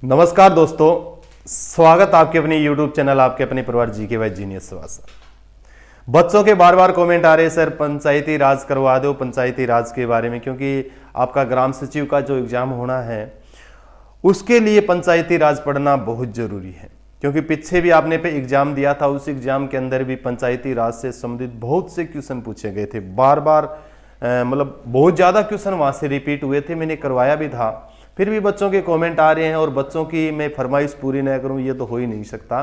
नमस्कार दोस्तों, स्वागत आपके अपने YouTube चैनल आपके अपने परिवार जीके बाय जीनियस से। बच्चों के बार बार कमेंट आ रहे हैं, सर पंचायती राज करवा दो पंचायती राज के बारे में, क्योंकि आपका ग्राम सचिव का जो एग्जाम होना है उसके लिए पंचायती राज पढ़ना बहुत जरूरी है। क्योंकि पीछे भी आपने पे एग्जाम दिया था, उस एग्जाम के अंदर भी पंचायती राज से संबंधित बहुत से क्वेश्चन पूछे गए थे। बार बार मतलब बहुत ज्यादा क्वेश्चन वहां से रिपीट हुए थे, मैंने करवाया भी था। फिर भी बच्चों के कमेंट आ रहे हैं और बच्चों की मैं फरमाइश पूरी न करूं ये तो हो ही नहीं सकता।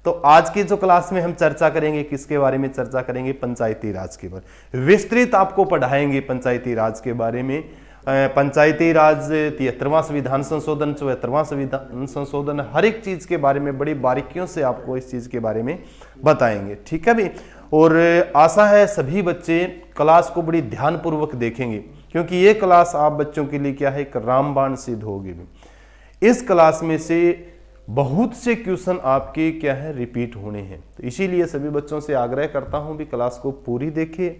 तो आज की जो क्लास में हम चर्चा करेंगे, किसके बारे में चर्चा करेंगे? पंचायती राज के बारे में विस्तृत आपको पढ़ाएंगे। पंचायती राज के बारे में पंचायती राज 73वां संविधान संशोधन, 74वां संविधान संशोधन, हर एक चीज के बारे में बड़ी बारीकियों से आपको इस चीज के बारे में बताएंगे। ठीक है भी। और आशा है सभी बच्चे क्लास को बड़ी ध्यानपूर्वक देखेंगे, क्योंकि ये क्लास आप बच्चों के लिए क्या है, एक रामबाण सिद्ध होगी। इस क्लास में से बहुत से क्वेश्चन आपके क्या है, रिपीट होने हैं। तो इसीलिए सभी बच्चों से आग्रह करता हूं भी क्लास को पूरी देखें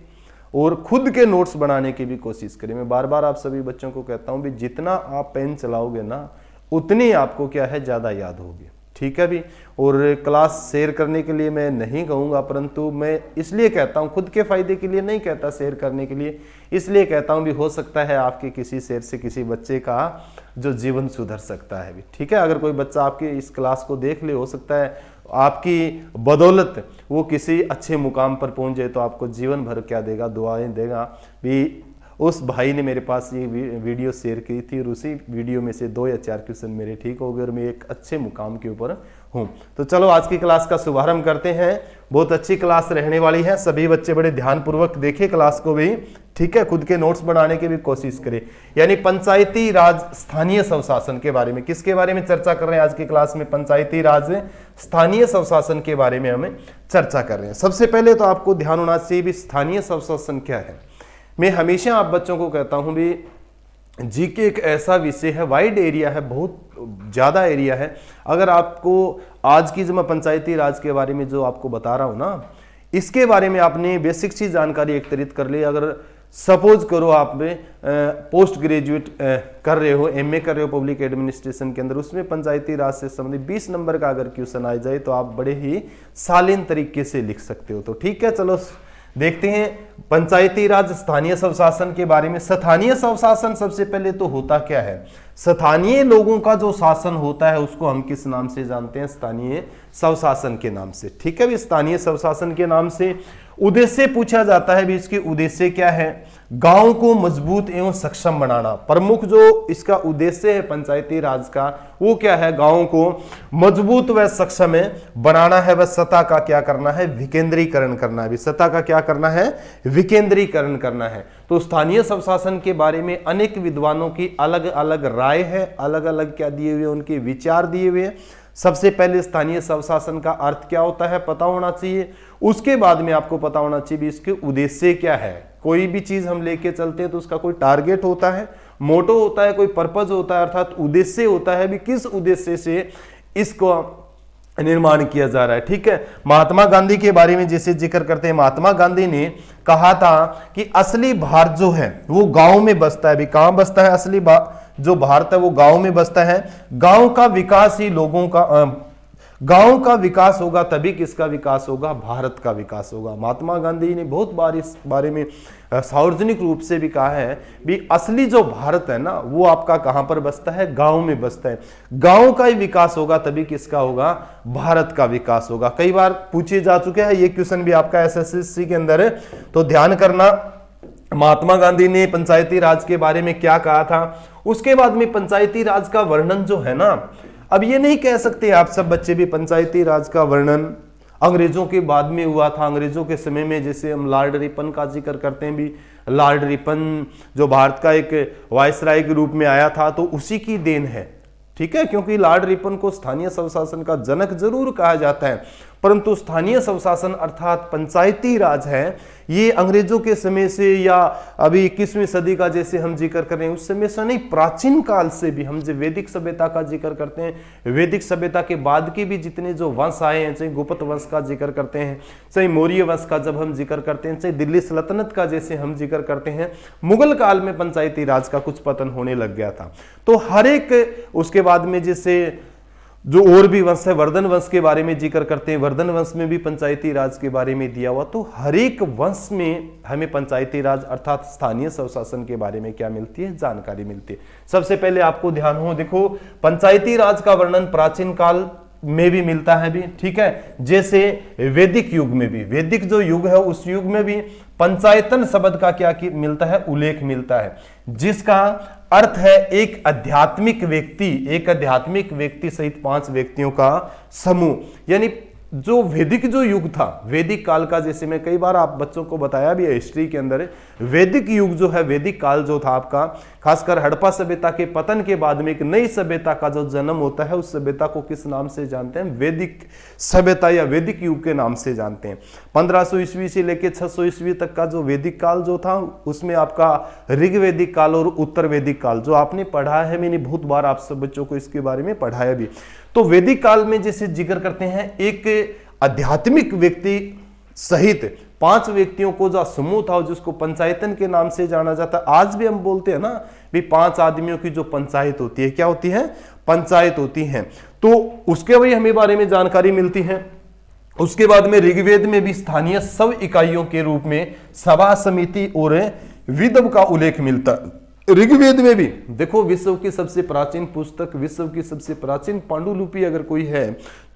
और खुद के नोट्स बनाने की भी कोशिश करें। मैं बार बार आप सभी बच्चों को कहता हूं भी जितना आप पेन चलाओगे ना, उतनी आपको क्या है, ज्यादा याद होगी। ठीक है भी। और क्लास शेयर करने के लिए मैं नहीं कहूँगा, परंतु मैं इसलिए कहता हूँ, खुद के फायदे के लिए नहीं कहता शेयर करने के लिए, इसलिए कहता हूँ भी हो सकता है आपके किसी शेयर से किसी बच्चे का जो जीवन सुधर सकता है भी। ठीक है। अगर कोई बच्चा आपके इस क्लास को देख ले, हो सकता है आपकी बदौलत वो किसी अच्छे मुकाम पर पहुंच जाए, तो आपको जीवन भर क्या देगा, दुआएं देगा भी। उस भाई ने मेरे पास ये वीडियो शेयर की थी और उसी वीडियो में से 2 या 4 क्वेश्चन मेरे ठीक हो गए और मैं एक अच्छे मुकाम के ऊपर हूँ। तो चलो आज की क्लास का शुभारंभ करते हैं। बहुत अच्छी क्लास रहने वाली है, सभी बच्चे बड़े ध्यानपूर्वक देखें क्लास को भी। ठीक है। खुद के नोट्स बनाने की भी कोशिश करें। यानी पंचायती राज स्थानीय स्वशासन के बारे में, किसके बारे में चर्चा कर रहे हैं आज की क्लास में? पंचायती राज स्थानीय स्वशासन के बारे में हमें चर्चा कर रहे हैं। सबसे पहले तो आपको ध्यान होना चाहिए भी स्थानीय स्वशासन क्या है। मैं हमेशा आप बच्चों को कहता हूं भी जीके एक ऐसा विषय है, वाइड एरिया है, बहुत ज्यादा एरिया है। अगर आपको आज की जो मैं पंचायती राज के बारे में जो आपको बता रहा हूं ना, इसके बारे में आपने बेसिक सी जानकारी एकत्रित कर ली। अगर सपोज करो आप पोस्ट ग्रेजुएट कर रहे हो, एमए कर रहे हो पब्लिक एडमिनिस्ट्रेशन के अंदर, उसमें पंचायती राज से संबंधित 20 नंबर का अगर क्वेश्चन आ जाए तो आप बड़े ही शालीन तरीके से लिख सकते हो। तो ठीक है, चलो देखते हैं पंचायती राज स्थानीय स्वशासन के बारे में। स्थानीय स्वशासन सबसे पहले तो होता क्या है? स्थानीय लोगों का जो शासन होता है उसको हम किस नाम से जानते हैं? स्थानीय स्वशासन के नाम से। ठीक है भी। स्थानीय स्वशासन के नाम से उद्देश्य पूछा जाता है भी, इसके उद्देश्य क्या है? गांव को मजबूत एवं सक्षम बनाना। प्रमुख जो इसका उद्देश्य है पंचायती राज का, वो क्या है? गांव को मजबूत व सक्षम बनाना है। वह सत्ता का क्या करना है? विकेंद्रीकरण करना है। सत्ता का क्या करना है? विकेंद्रीकरण करना है। तो स्थानीय स्वशासन के बारे में अनेक विद्वानों की अलग अलग राय है, अलग अलग क्या दिए हुए, उनके विचार दिए हुए। सबसे पहले स्थानीय स्वशासन का अर्थ क्या होता है पता होना चाहिए। उसके बाद में आपको पता होना चाहिए भी इसके उद्देश्य क्या है। कोई भी चीज हम लेके चलते हैं तो उसका कोई टारगेट होता है, मोटो होता है, कोई पर्पज होता है, अर्थात उद्देश्य होता है भी किस उद्देश्य से इसको निर्माण किया जा रहा है। ठीक है। महात्मा गांधी के बारे में जैसे जिक्र करते हैं, महात्मा गांधी ने कहा था कि असली भारत जो है वो गांव में बसता है। भी कहां बसता है? असली जो भारत है वो गांव में बसता है। गांव का विकास ही लोगों का गांव का विकास होगा तभी किसका विकास होगा? भारत का विकास होगा। महात्मा गांधी ने बहुत बार इस बारे में सार्वजनिक रूप से भी कहा है भी असली जो भारत है ना वो आपका कहां पर बसता है? गांव में बसता है। गांव का ही विकास होगा तभी किसका होगा? भारत का विकास होगा। कई बार पूछे जा चुके हैं, ये क्वेश्चन भी आपका एसएससी के अंदर है, तो ध्यान करना। महात्मा गांधी ने पंचायती राज के बारे में क्या कहा था? उसके बाद में पंचायती राज का वर्णन जो है ना, अब ये नहीं कह सकते आप सब बच्चे भी पंचायती राज का वर्णन अंग्रेजों के बाद में हुआ था। अंग्रेजों के समय में जैसे हम लॉर्ड रिपन का जिक्र करते हैं भी, लॉर्ड रिपन जो भारत का एक वायसराय के रूप में आया था, तो उसी की देन है। ठीक है। क्योंकि लॉर्ड रिपन को स्थानीय स्वशासन का जनक जरूर कहा जाता है, परंतु स्थानीय स्वशासन अर्थात पंचायती राज है, ये अंग्रेजों के समय से या अभी 21वीं सदी का जैसे हम जिक्र कर रहे हैं उस समय से नहीं, प्राचीन काल से भी। हम जो वैदिक सभ्यता का जिक्र करते हैं, वैदिक सभ्यता के बाद के भी जितने जो वंश आए हैं, चाहे गुप्त वंश का जिक्र करते हैं, चाहे मौर्य वंश का जब हम जिक्र करते हैं, चाहे दिल्ली सल्तनत का जैसे हम जिक्र करते हैं, मुगल काल में पंचायती राज का कुछ पतन होने लग गया था। तो हर एक उसके बाद में जैसे जो और भी वंश है, वर्धन वंश के बारे में जिक्र करते हैं, वर्धन वंश में भी पंचायती राज के बारे में दिया हुआ। तो हर एक वंश में हमें पंचायती राज अर्थात स्थानीय स्वशासन के बारे में क्या मिलती है, जानकारी मिलती है। सबसे पहले आपको ध्यान हो, देखो पंचायती राज का वर्णन प्राचीन काल में भी मिलता है भी, ठीक है, जैसे वैदिक युग में भी, वैदिक जो युग है उस युग में भी पंचायतन शब्द का क्या मिलता है, उल्लेख मिलता है, जिसका अर्थ है एक आध्यात्मिक व्यक्ति सहित 5 व्यक्तियों का समूह। यानी जो वैदिक जो युग था, वैदिक काल का, जैसे मैं कई बार आप बच्चों को बताया भी है हिस्ट्री के अंदर, वैदिक युग जो है, वैदिक काल जो था आपका, खासकर हड़प्पा सभ्यता के पतन के बाद में एक नई सभ्यता का जो जन्म होता है, उस सभ्यता को किस नाम से जानते हैं, वैदिक सभ्यता या वैदिक युग के नाम से जानते हैं। 1500 ईस्वी से लेकर 600 ईस्वी तक का जो वैदिक काल जो था, उसमें आपका ऋग्वैदिक काल और उत्तर वैदिक काल जो आपने पढ़ा है, मैंने बहुत बार आप सब बच्चों को इसके बारे में पढ़ाया भी। तो वैदिक काल में जैसे जिक्र करते हैं, एक आध्यात्मिक व्यक्ति सहित 5 व्यक्तियों को जो समूह था, जिसको पंचायतन के नाम से जाना जाता है। आज भी हम बोलते हैं ना भी 5 आदमियों की जो पंचायत होती है, क्या होती है, पंचायत होती है। तो उसके भी हमें बारे में जानकारी मिलती है। उसके बाद में ऋग्वेद में भी स्थानीय सब इकाइयों के रूप में सभा, समिति और विदव का उल्लेख मिलता है। ऋग्वेद में भी देखो, विश्व की सबसे प्राचीन पुस्तक, विश्व की सबसे प्राचीन पांडुलिपि अगर कोई है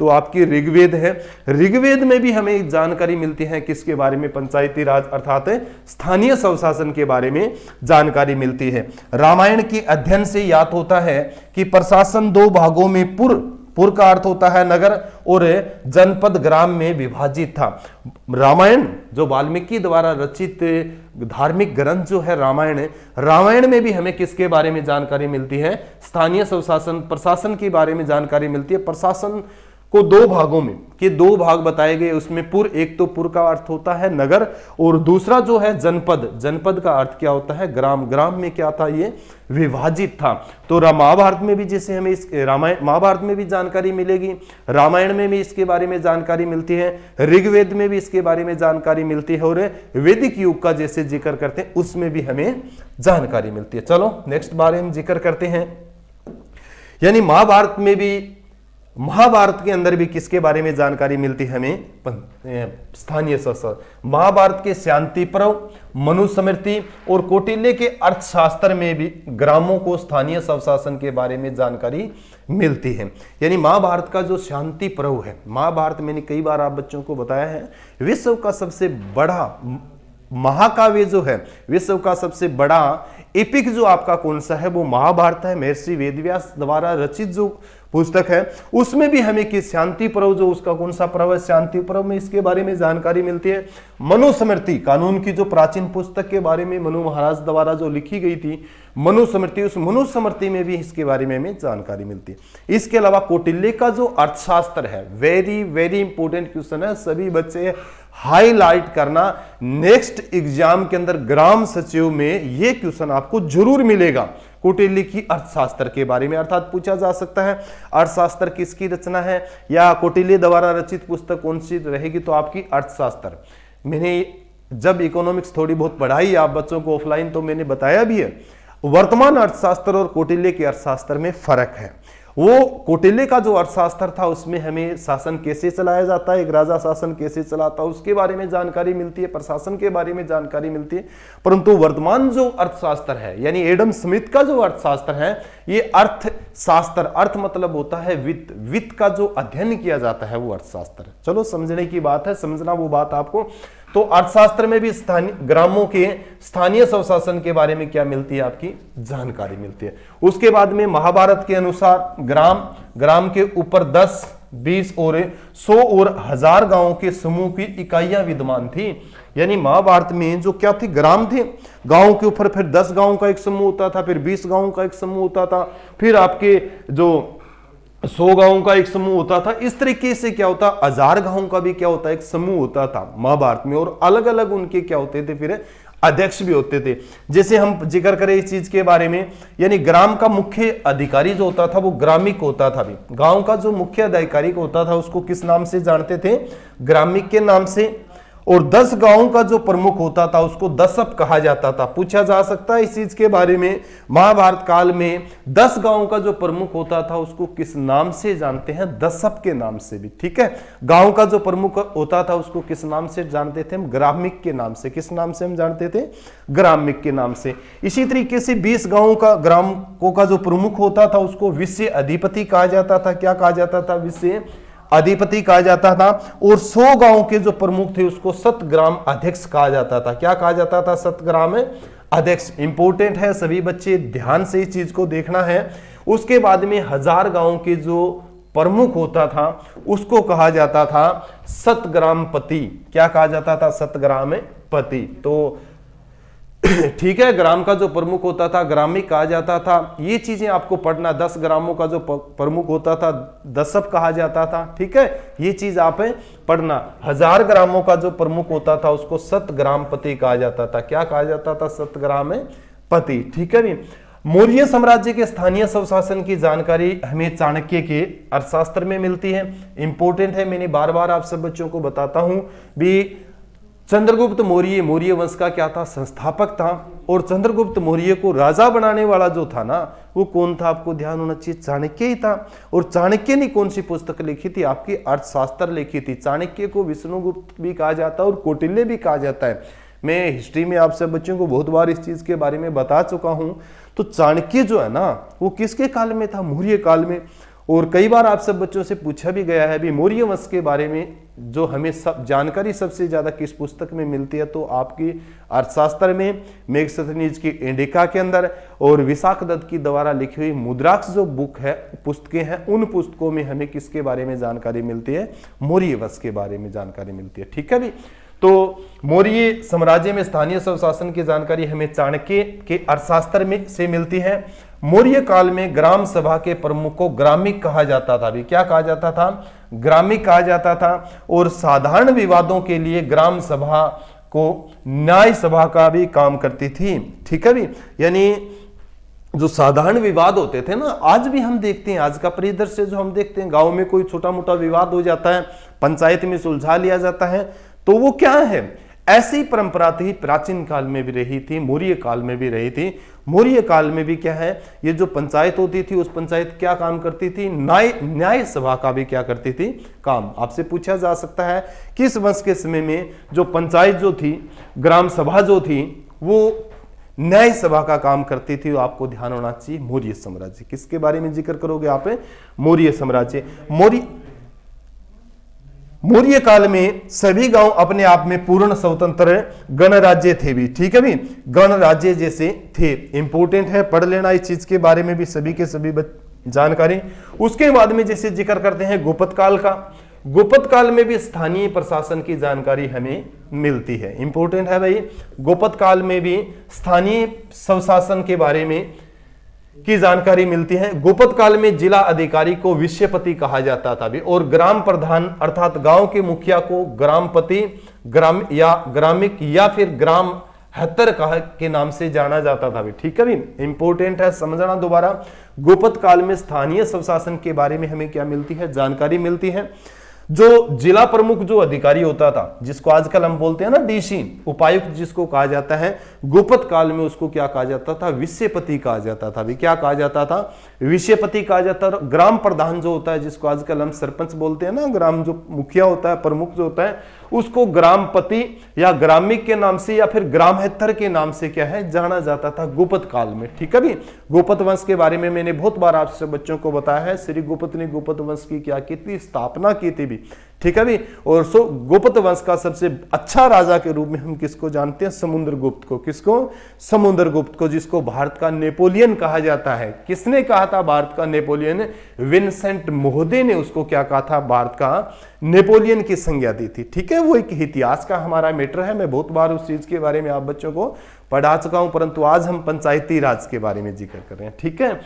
तो आपकी ऋग्वेद है। ऋग्वेद में भी हमें जानकारी मिलती है किसके बारे में, पंचायती राज अर्थात स्थानीय स्वशासन के बारे में जानकारी मिलती है। रामायण के अध्ययन से याद होता है कि प्रशासन 2 भागों में पुर का अर्थ होता है नगर और जनपद ग्राम में विभाजित था। रामायण जो वाल्मीकि द्वारा रचित धार्मिक ग्रंथ जो है रामायण में भी हमें किसके बारे में जानकारी मिलती है, स्थानीय स्वशासन प्रशासन के बारे में जानकारी मिलती है। प्रशासन को 2 भागों में के 2 भाग बताए गए, उसमें पुर, एक तो पुर का अर्थ होता है नगर और दूसरा जो है जनपद। जनपद का अर्थ क्या होता है, ग्राम। ग्राम में क्या था, ये विभाजित था। तो महाभारत में भी जैसे हमें इस महाभारत में भी जानकारी मिलेगी, रामायण में भी इसके बारे में जानकारी मिलती है, ऋग्वेद में भी इसके बारे में जानकारी मिलती है और वैदिक युग का जैसे जिक्र करते हैं उसमें भी हमें जानकारी मिलती है। चलो नेक्स्ट बारे में जिक्र करते हैं। यानी महाभारत के अंदर भी किसके बारे में जानकारी मिलती है हमें, स्थानीय स्वशासन। महाभारत के शांति पर्व, मनुस्मृति और कौटिल्य के अर्थशास्त्र में भी ग्रामों को स्थानीय स्वशासन के बारे में जानकारी मिलती है। यानी महाभारत का जो शांति पर्व है, महाभारत मैंने कई बार आप बच्चों को बताया है, विश्व का सबसे बड़ा महाकाव्य जो है, विश्व का सबसे बड़ा एपिक जो आपका कौन सा है, वो महाभारत है। महर्षि वेदव्यास द्वारा रचित जो पुस्तक है उसमें भी हमें किस शांति पर्व जो उसका कौन सा पर्व है, शांति पर्व में इसके बारे में जानकारी मिलती है। मनुस्मृति कानून की जो प्राचीन पुस्तक के बारे में मनु महाराज द्वारा जो लिखी गई थी मनुस्मृति, उस मनुस्मृति में भी इसके बारे में हमें जानकारी मिलती है। इसके अलावा कौटिल्य का जो अर्थशास्त्र है, वेरी वेरी इंपॉर्टेंट क्वेश्चन है, सभी बच्चे हाईलाइट करना। नेक्स्ट एग्जाम के अंदर ग्राम सचिव में ये क्वेश्चन आपको जरूर मिलेगा, कौटिल्य की अर्थशास्त्र के बारे में। अर्थात पूछा जा सकता है अर्थशास्त्र किसकी रचना है या कौटिल्य द्वारा रचित पुस्तक कौन सी रहेगी, तो आपकी अर्थशास्त्र। मैंने जब इकोनॉमिक्स थोड़ी बहुत पढ़ाई आप बच्चों को ऑफलाइन, तो मैंने बताया भी है वर्तमान अर्थशास्त्र और कौटिल्य के अर्थशास्त्र में फर्क है। वो कौटिल्य का जो अर्थशास्त्र था उसमें हमें शासन कैसे चलाया जाता है, एक राजा शासन कैसे चलाता है उसके बारे में जानकारी मिलती है, प्रशासन के बारे में जानकारी मिलती है। परंतु वर्तमान जो अर्थशास्त्र है यानी एडम स्मिथ का जो अर्थशास्त्र है, ये अर्थशास्त्र, अर्थ मतलब होता है वित्त, वित्त का जो अध्ययन किया जाता है वो अर्थशास्त्र है। चलो समझने की बात है, समझना वो बात आपको। तो अर्थशास्त्र में भी स्थानीय ग्रामों के स्थानीय स्वशासन के बारे में क्या मिलती है, आपकी जानकारी मिलती है। उसके बाद में महाभारत के अनुसार ग्राम के ऊपर 10, 20 और 100 और 1000 गांवों के समूह की इकाइयां विद्यमान थी। यानी महाभारत में जो क्या थी, ग्राम थे, गांवों के ऊपर फिर 10 गांवों का एक समूह होता था, फिर 20 गांवों का एक समूह होता था, फिर आपके जो 100 गांवों का एक समूह होता था। इस तरीके से क्या होता, 1000 गांवों का भी क्या होता, एक समूह होता था महाभारत में, और अलग अलग उनके क्या होते थे फिर अध्यक्ष भी होते थे। जैसे हम जिक्र करें इस चीज के बारे में, यानी ग्राम का मुख्य अधिकारी जो होता था वो ग्रामिक होता था। भी गांव का जो मुख्य अधिकारी होता था उसको किस नाम से जानते थे, ग्रामिक के नाम से। और 10 गांवों का जो प्रमुख होता था उसको दसप कहा जाता था। पूछा जा सकता है इस चीज के बारे में, महाभारत काल में 10 गांवों का जो प्रमुख होता था उसको किस नाम से जानते हैं, दसप के नाम से भी। ठीक है, गांव का जो प्रमुख होता था उसको किस नाम से जानते थे हम, ग्रामिक के नाम से। किस नाम से हम जानते थे, ग्रामिक के नाम से। इसी तरीके से 20 गांवों का ग्रामों का जो प्रमुख होता था उसको विषय अधिपति कहा जाता था। क्या कहा जाता था, विषय अधिपति कहा जाता था। और 100 गांव के जो प्रमुख थे उसको सतग्राम अध्यक्ष कहा जाता था। क्या कहा जाता था, सतग्राम अध्यक्ष। इंपॉर्टेंट है, सभी बच्चे ध्यान से इस चीज को देखना है। उसके बाद में 1000 गांव के जो प्रमुख होता था उसको कहा जाता था सतग्रामपति। क्या कहा जाता था, सतग्रामपति। तो ठीक है, ग्राम का जो प्रमुख होता था ग्रामिक कहा जाता था। ये चीजें आपको पढ़ना, 10 ग्रामों का जो प्रमुख होता था दसप कहा जाता था। ठीक है, ये चीज आप पढ़ना। 1000 ग्रामों का जो प्रमुख होता था उसको सतग्रामपति कहा जाता था। क्या कहा जाता था, सतग्रामपति। ठीक है भी। मौर्य साम्राज्य के स्थानीय स्वशासन की जानकारी हमें चाणक्य के अर्थशास्त्र में मिलती है। इंपॉर्टेंट है, मैंने बार बार आप सब बच्चों को बताता हूं भी। चंद्रगुप्त मौर्य मौर्य वंश का क्या था, संस्थापक था। और चंद्रगुप्त मौर्य को राजा बनाने वाला जो था ना वो कौन था, आपको ध्यान होना चाहिए, चाणक्य ही था। और चाणक्य ने कौन सी पुस्तक लिखी थी, आपकी अर्थशास्त्र लिखी थी। चाणक्य को विष्णुगुप्त भी कहा जाता है और कौटिल्य भी कहा जाता है। मैं हिस्ट्री में आप सब बच्चों को बहुत बार इस चीज के बारे में बता चुका हूं। तो चाणक्य जो है ना वो किसके काल में था, मौर्य काल में। और कई बार आप सब बच्चों से पूछा भी गया है भी मौर्य वंश के बारे में जो हमें सब जानकारी सबसे ज्यादा किस पुस्तक में मिलती है, तो आपकी अर्थशास्त्र में मेघसतनीज की इंडिका के अंदर और विशाख दत्त की द्वारा लिखी हुई मुद्राक्ष जो बुक है, पुस्तकें हैं, उन पुस्तकों में हमें किसके बारे में जानकारी मिलती है, मौर्य वंश के बारे में जानकारी मिलती है। ठीक है भी। तो मौर्य साम्राज्य में स्थानीय स्वशासन की जानकारी हमें चाणक्य के अर्थशास्त्र में से मिलती है। मौर्य काल में ग्राम सभा के प्रमुख को ग्रामिक कहा जाता था। भी क्या कहा जाता था, ग्रामिक कहा जाता था। और साधारण विवादों के लिए ग्राम सभा को न्याय सभा का भी काम करती थी। ठीक है भी। यानी जो साधारण विवाद होते थे ना, आज भी हम देखते हैं, आज का परिदृश्य जो हम देखते हैं, गांव में कोई छोटा मोटा विवाद हो जाता है, पंचायत में सुलझा लिया जाता है, तो वो क्या है, ऐसी परंपरा थी, प्राचीन काल में भी रही थी, मौर्य काल में भी रही थी। मौर्य काल में भी क्या है, ये जो पंचायत होती थी उस पंचायत क्या काम करती थी, न्याय सभा का भी क्या करती थी, काम। आपसे पूछा जा सकता है किस वंश के समय में जो पंचायत जो थी, ग्राम सभा जो थी, वो न्याय सभा का काम करती थी। आपको ध्यान होना चाहिए मौर्य साम्राज्य। किसके बारे में जिक्र करोगे आप, मौर्य साम्राज्य। मौर्य काल में सभी गांव अपने आप में पूर्ण स्वतंत्र गणराज्य थे भी। ठीक है भी, गणराज्य जैसे थे। इंपॉर्टेंट है, पढ़ लेना इस चीज के बारे में भी सभी के सभी जानकारी। उसके बाद में जैसे जिक्र करते हैं गुप्त काल का, गुप्त काल में भी स्थानीय प्रशासन की जानकारी हमें मिलती है। इंपॉर्टेंट है भाई, गुप्त काल में भी स्थानीय स्वशासन के बारे में की जानकारी मिलती है। गुप्त काल में जिला अधिकारी को विषयपति कहा जाता था भी। और ग्राम प्रधान अर्थात गांव के मुखिया को ग्रामपति, ग्रामिक या फिर ग्राम हत्तर के नाम से जाना जाता था भी। ठीक है भी, इंपॉर्टेंट है, समझना दोबारा। गुप्त काल में स्थानीय स्वशासन के बारे में हमें क्या मिलती है, जानकारी मिलती है। जो जिला प्रमुख जो अधिकारी होता था, जिसको आजकल हम बोलते हैं ना डीसी, उपायुक्त जिसको कहा जाता है, गुप्त काल में उसको क्या कहा जाता था, विषयपति कहा जाता था भी। क्या कहा जाता था, विषयपति कहा जाता था। ग्राम प्रधान जो होता है, जिसको आजकल हम सरपंच बोलते हैं ना, ग्राम जो मुखिया होता है, प्रमुख जो होता है, उसको ग्रामपति या ग्रामिक के नाम से या फिर ग्रामहत्तर के नाम से क्या है, जाना जाता था गुप्त काल में। ठीक है भी। गुप्त वंश के बारे में मैंने बहुत बार आपसे बच्चों को बताया है। श्री गुप्त ने गुप्त वंश की क्या की थी, स्थापना की थी भी। ठीक है भी। और गुप्त वंश का सबसे अच्छा राजा के रूप में हम किसको जानते हैं, समुद्रगुप्त को। किसको, समुद्रगुप्त को, जिसको भारत का नेपोलियन कहा जाता है। किसने कहा था भारत का नेपोलियन, विंसेंट महोदय ने उसको क्या कहा था, भारत का नेपोलियन की संज्ञा दी थी। ठीक है, वो एक इतिहास का हमारा मैटर है। मैं बहुत बार उस चीज के बारे में आप बच्चों को पढ़ा चुका हूं, परंतु आज हम पंचायती राज के बारे में जिक्र कर रहे हैं। ठीक है,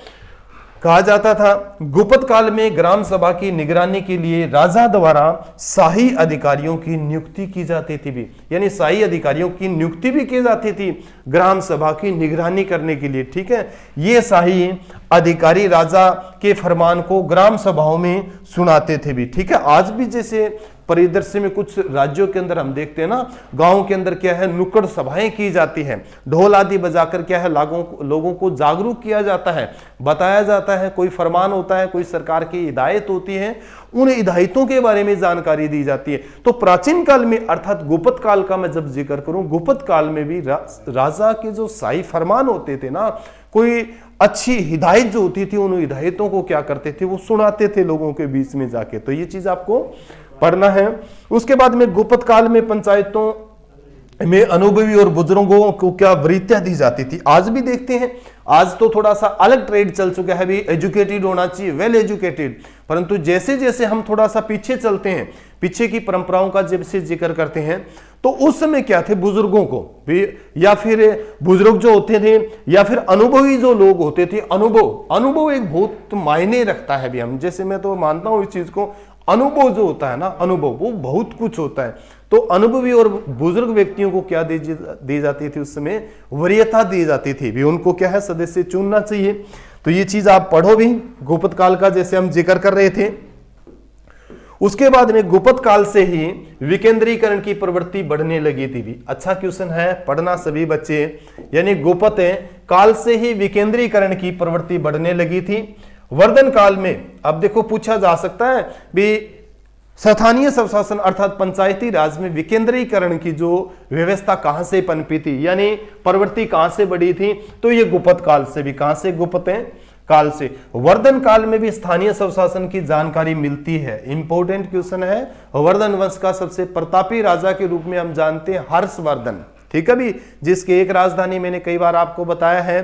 कहा जाता था। गुप्त काल में ग्राम सभा की निगरानी के लिए राजा द्वारा शाही अधिकारियों की नियुक्ति की जाती थी भी, यानी शाही अधिकारियों की नियुक्ति भी की जाती थी ग्राम सभा की निगरानी करने के लिए। ठीक है, ये शाही अधिकारी राजा के फरमान को ग्राम सभाओं में सुनाते थे भी। ठीक है, आज भी जैसे परिदृश्य में कुछ राज्यों के अंदर हम देखते हैं ना, गांव के अंदर क्या है, नुक्कड़ सभाएं की जाती है, ढोल आदि बजाकर क्या है लोगों को जागरूक किया जाता है, बताया जाता है, कोई फरमान होता है, कोई सरकार की हिदायत होती है, उन हिदायतों के बारे में जानकारी दी जाती है। तो प्राचीन काल में अर्थात गुप्त काल का मैं जब जिक्र करूं, गुप्त काल में भी राजा के जो शाही फरमान होते थे ना, कोई अच्छी हिदायत जो होती थी, उन हिदायतों को क्या करते थे, वो सुनाते थे लोगों के बीच में जाके। तो ये चीज आपको पढ़ना है। उसके बाद में गुप्त काल में पंचायतों में अनुभवी और बुजुर्गों को क्या वृत्तियां दी जाती थी। आज भी देखते हैं, आज तो थोड़ा सा अलग ट्रेड चल चुका है, भी एजुकेटेड होना चाहिए, वेल एजुकेटेड, परंतु जैसे जैसे हम थोड़ा सा पीछे चलते हैं, पीछे की परंपराओं का जब से जिक्र करते हैं, तो उस समय क्या थे, बुजुर्गों को भी, या फिर बुजुर्ग जो होते थे, या फिर अनुभवी जो लोग होते थे, अनुभव एक बहुत मायने रखता है भी। हम जैसे मैं तो मानता हूं इस चीज को, अनुभव जो होता है ना, अनुभव वो बहुत कुछ होता है। तो अनुभवी और बुजुर्ग व्यक्तियों को क्या दी जाती थी उस समय, वरीयता दी जाती थी भी, उनको क्या है सदस्य चुनना चाहिए। तो ये चीज आप पढ़ो भी, गुप्त काल का जैसे हम जिक्र कर रहे थे। उसके बाद में गुप्त काल से ही विकेंद्रीकरण की प्रवृत्ति बढ़ने लगी थी भी। अच्छा क्वेश्चन है, पढ़ना सभी बच्चे, यानी गुप्त काल से ही विकेंद्रीकरण की प्रवृत्ति बढ़ने लगी थी। वर्धन काल में अब देखो पूछा जा सकता है भी, स्थानीय स्वशासन अर्थात पंचायती राज में विकेंद्रीकरण की जो व्यवस्था कहां से पनपी थी, यानी प्रवृत्ति कहां से बढ़ी थी, तो ये गुप्त काल से भी। कहां से, गुप्त काल से। वर्धन काल में भी स्थानीय स्वशासन की जानकारी मिलती है। इंपॉर्टेंट क्वेश्चन है। वर्धन वंश का सबसे प्रतापी राजा के रूप में हम जानते हैं हर्षवर्धन, ठीक है भी, जिसकी एक राजधानी मैंने कई बार आपको बताया है,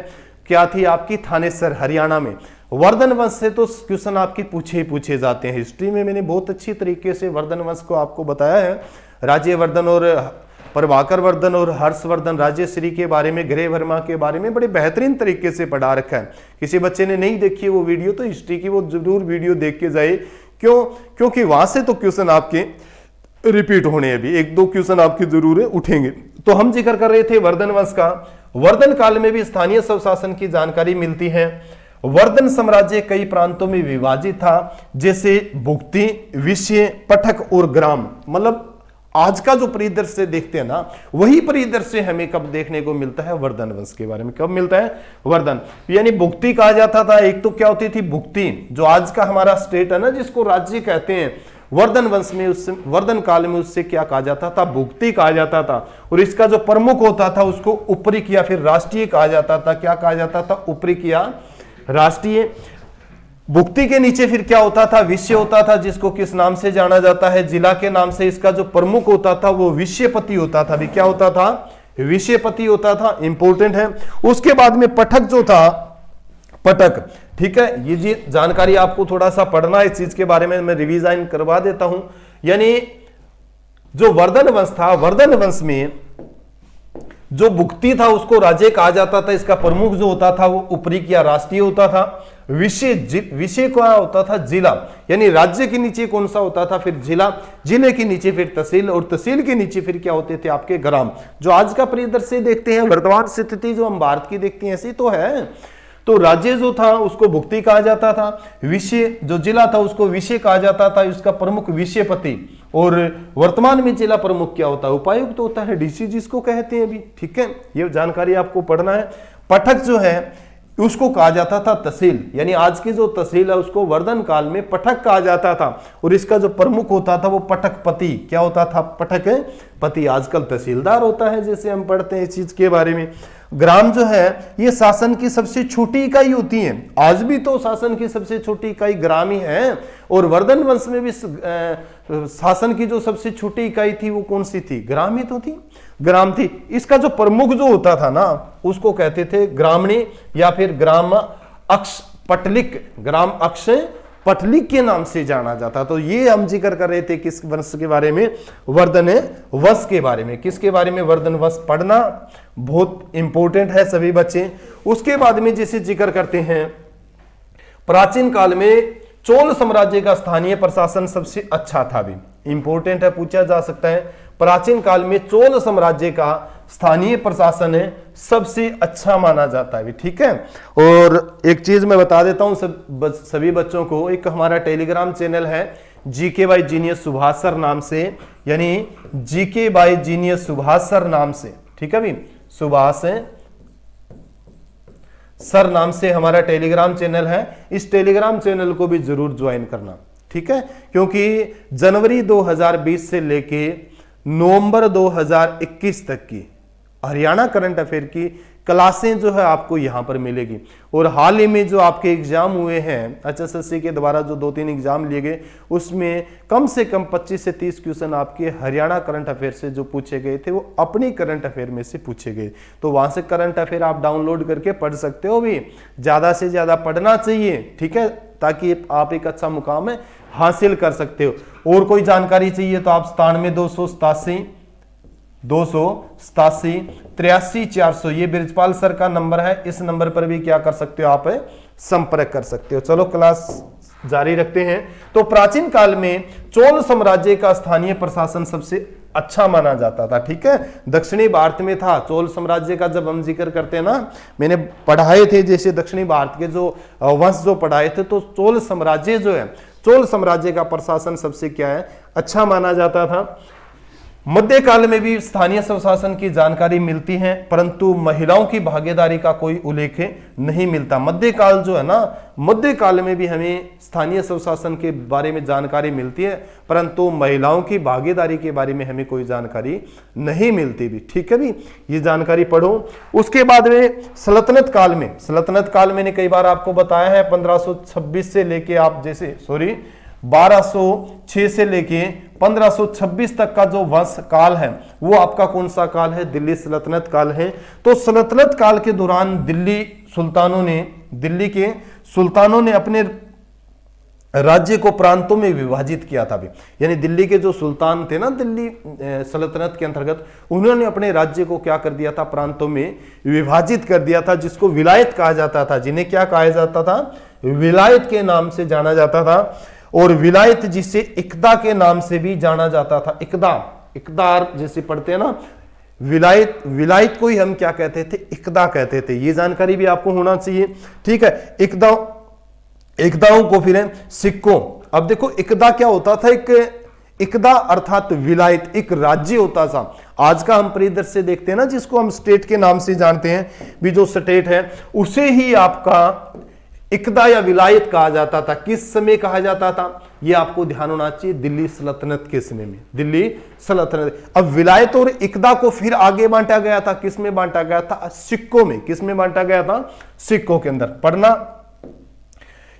क्या थी आपकी, थानेसर, हरियाणा में। वर्धन वंश से तो क्वेश्चन आपके पूछे जाते हैं। हिस्ट्री में मैंने बहुत अच्छी तरीके से वर्धन वंश को आपको बताया है। राज्यवर्धन और प्रभाकर वर्धन और हर्षवर्धन राजश्री के बारे में, गृह वर्मा के बारे में बड़े बेहतरीन तरीके से पढ़ा रखा है। किसी बच्चे ने नहीं देखी वो वीडियो, तो हिस्ट्री की वो जरूर वीडियो देख के जाए। क्यों? क्योंकि वहां से तो क्वेश्चन आपके रिपीट होने हैं भी, एक दो क्वेश्चन आपके जरूर उठेंगे। तो हम जिक्र कर रहे थे वर्धन वंश का। वर्धन काल में भी स्थानीय स्वशासन की जानकारी मिलती है। वर्धन साम्राज्य कई प्रांतों में विभाजित था, जैसे भुक्ति, विषय, पठक और ग्राम। मतलब आज का जो परिदृश्य देखते हैं ना, वही परिदृश्य हमें कब देखने को मिलता है, वर्धन वंश के बारे में। कब मिलता है? वर्धन, यानी भुक्ति कहा जाता था। एक तो क्या होती थी भुक्ति, जो आज का हमारा स्टेट है ना, जिसको राज्य कहते हैं, वर्धन वंश में उससे, वर्धन काल में उससे क्या कहा जाता था, भुक्ति कहा जाता था। और इसका जो प्रमुख होता था उसको उपरिक या फिर राष्ट्रीय कहा जाता था। क्या कहा जाता था? उपरिक या राष्ट्रीय। भुक्ति के नीचे फिर क्या होता था? विषय होता था, जिसको किस नाम से जाना जाता है, जिला के नाम से। इसका जो प्रमुख होता था वो विषयपति होता था। भी क्या होता था? विषयपति होता था। इंपॉर्टेंट है। उसके बाद में पठक जो था, पटक, ठीक है, ये जी जानकारी आपको थोड़ा सा पढ़ना है। इस चीज के बारे में मैं रिवीजन करवा देता हूं। यानी जो वर्धन वंश था, वर्धन वंश में जो भुक्ति था उसको राज्य कहा जाता था। इसका प्रमुख जो होता था वो उपरिक या राष्ट्रीय होता था। विषय क्या होता था? जिला, यानी राज्य के नीचे कौन सा होता था? फिर जिला, जिले के नीचे फिर तहसील, और तहसील के नीचे फिर क्या होते थे? आपके ग्राम। जो आज का परिदृश्य देखते हैं, वर्तमान स्थिति जो हम भारत की देखते हैं, ऐसी तो है। तो राज्य जो था उसको भुक्ति कहा जाता था। विषय जो जिला था उसको विषय कहा जाता था, इसका प्रमुख विषयपति। और वर्तमान में जिला प्रमुख क्या होता है? उपायुक्त होता है, डीसी जिसको कहते हैं भी, ठीक है। ये जानकारी आपको पढ़ना है। पठक जो है उसको कहा जाता था तहसील, यानी आज की जो तहसील है उसको वर्धन काल में पठक कहा जाता था। और इसका जो प्रमुख होता था वो पठकपति। क्या होता था? पठकपति। आजकल तहसीलदार होता है, जैसे हम पढ़ते हैं इस चीज के बारे में। ग्राम जो है ये शासन की सबसे छोटी इकाई होती है। आज भी तो शासन की सबसे छोटी इकाई ग्राम ही है। और वर्धन वंश में भी शासन की जो सबसे छोटी इकाई थी वो कौन सी थी? ग्राम ही तो थी, ग्राम थी। इसका जो प्रमुख जो होता था ना उसको कहते थे ग्रामणी या फिर ग्राम अक्ष पटलिक। ग्राम अक्ष पटलिक के नाम से जाना जाता। तो ये हम जिक्र कर रहे थे किस वंश के बारे में? वर्धन वंश के बारे में। किसके बारे में? वर्धन वंश। पढ़ना बहुत इंपॉर्टेंट है सभी बच्चे। उसके बाद में जैसे जिक्र करते हैं प्राचीन काल में चोल साम्राज्य का स्थानीय प्रशासन सबसे अच्छा था भी, इंपॉर्टेंट है, पूछा जा सकता है। प्राचीन काल में चोल साम्राज्य का स्थानीय प्रशासन है सबसे अच्छा माना जाता है भी, ठीक है। और एक चीज मैं बता देता हूं सभी बच्चों को, एक हमारा टेलीग्राम चैनल है GK by genius Subhash sir नाम से, यानी GK by genius Subhash sir नाम से, ठीक है भी, सुभाष सर नाम से हमारा टेलीग्राम चैनल है। इस टेलीग्राम चैनल को भी जरूर ज्वाइन करना, ठीक है, क्योंकि जनवरी 2020 से लेके नवंबर 2021 तक की हरियाणा करंट अफेयर की क्लासें जो है आपको यहां पर मिलेगी। और हाल ही में जो आपके एग्जाम हुए हैं HSSC के द्वारा, जो 2-3 एग्जाम लिए गए, उसमें कम से कम 25 से 30 क्वेश्चन आपके हरियाणा करंट अफेयर से जो पूछे गए थे वो अपनी करंट अफेयर में से पूछे गए। तो वहां से करंट अफेयर आप डाउनलोड करके पढ़ सकते हो भी, ज्यादा से ज्यादा पढ़ना चाहिए, ठीक है, ताकि आप एक अच्छा मुकाम हासिल कर सकते हो। और कोई जानकारी चाहिए तो आप 97-287-287-83-400 ये ब्रिजपाल सर का नंबर है, इस नंबर पर भी क्या कर सकते हो, आप संपर्क कर सकते हो। चलो क्लास जारी रखते हैं। तो प्राचीन काल में चोल साम्राज्य का स्थानीय प्रशासन सबसे अच्छा माना जाता था, ठीक है, दक्षिणी भारत में था। चोल साम्राज्य का जब हम जिक्र करते हैं ना, मैंने पढ़ाए थे जैसे दक्षिणी भारत के जो वंश जो पढ़ाए थे, तो चोल साम्राज्य जो है, चोल साम्राज्य का प्रशासन सबसे क्या है, अच्छा माना जाता था। मध्यकाल में भी स्थानीय स्वशासन की जानकारी मिलती है, परंतु महिलाओं की भागीदारी का कोई उल्लेख नहीं मिलता। मध्यकाल जो है ना, मध्यकाल में भी हमें स्थानीय स्वशासन के बारे में जानकारी मिलती है, परंतु महिलाओं की भागीदारी के बारे में हमें कोई जानकारी नहीं मिलती भी, ठीक है भी, ये जानकारी पढ़ो। उसके बाद में सल्तनत काल में, सल्तनत काल मैंने कई बार आपको बताया है 1526 से लेके आप 1206 से लेके 1526 तक का जो वंश काल है वो आपका कौन सा काल है, दिल्ली सल्तनत काल है। तो सल्तनत काल के दौरान दिल्ली के सुल्तानों ने अपने राज्य को प्रांतों में विभाजित किया था भी, यानी दिल्ली के जो सुल्तान थे ना दिल्ली सल्तनत के अंतर्गत, उन्होंने अपने राज्य को क्या कर दिया था, प्रांतों में विभाजित कर दिया था, जिसको विलायत कहा जाता था, जिन्हें क्या कहा जाता था, विलायत के नाम से जाना जाता था। और विलायत जिसे इकदा के नाम से भी जाना जाता था, इकदार जैसे पढ़ते हैं ना, विलायत को ही हम क्या कहते थे, इकदा कहते थे। ये जानकारी भी आपको होना चाहिए, ठीक है। इकदाओं को फिर सिक्कों, अब देखो इकदा क्या होता था, इकदा अर्थात विलायत एक राज्य होता था। आज का हम परिदृश्य देखते हैं ना, जिसको हम स्टेट के नाम से जानते हैं भी, जो स्टेट है उसे ही आपका इकदा या विलायत कहा जाता था। किस समय कहा जाता था, यह आपको ध्यान होना चाहिए, दिल्ली सल्तनत के समय में, दिल्ली सल्तनत। अब विलायत और इकदा को फिर आगे बांटा गया था, किस में बांटा गया था, सिक्कों में। किस में बांटा गया था, सिक्कों के अंदर, पढ़ना।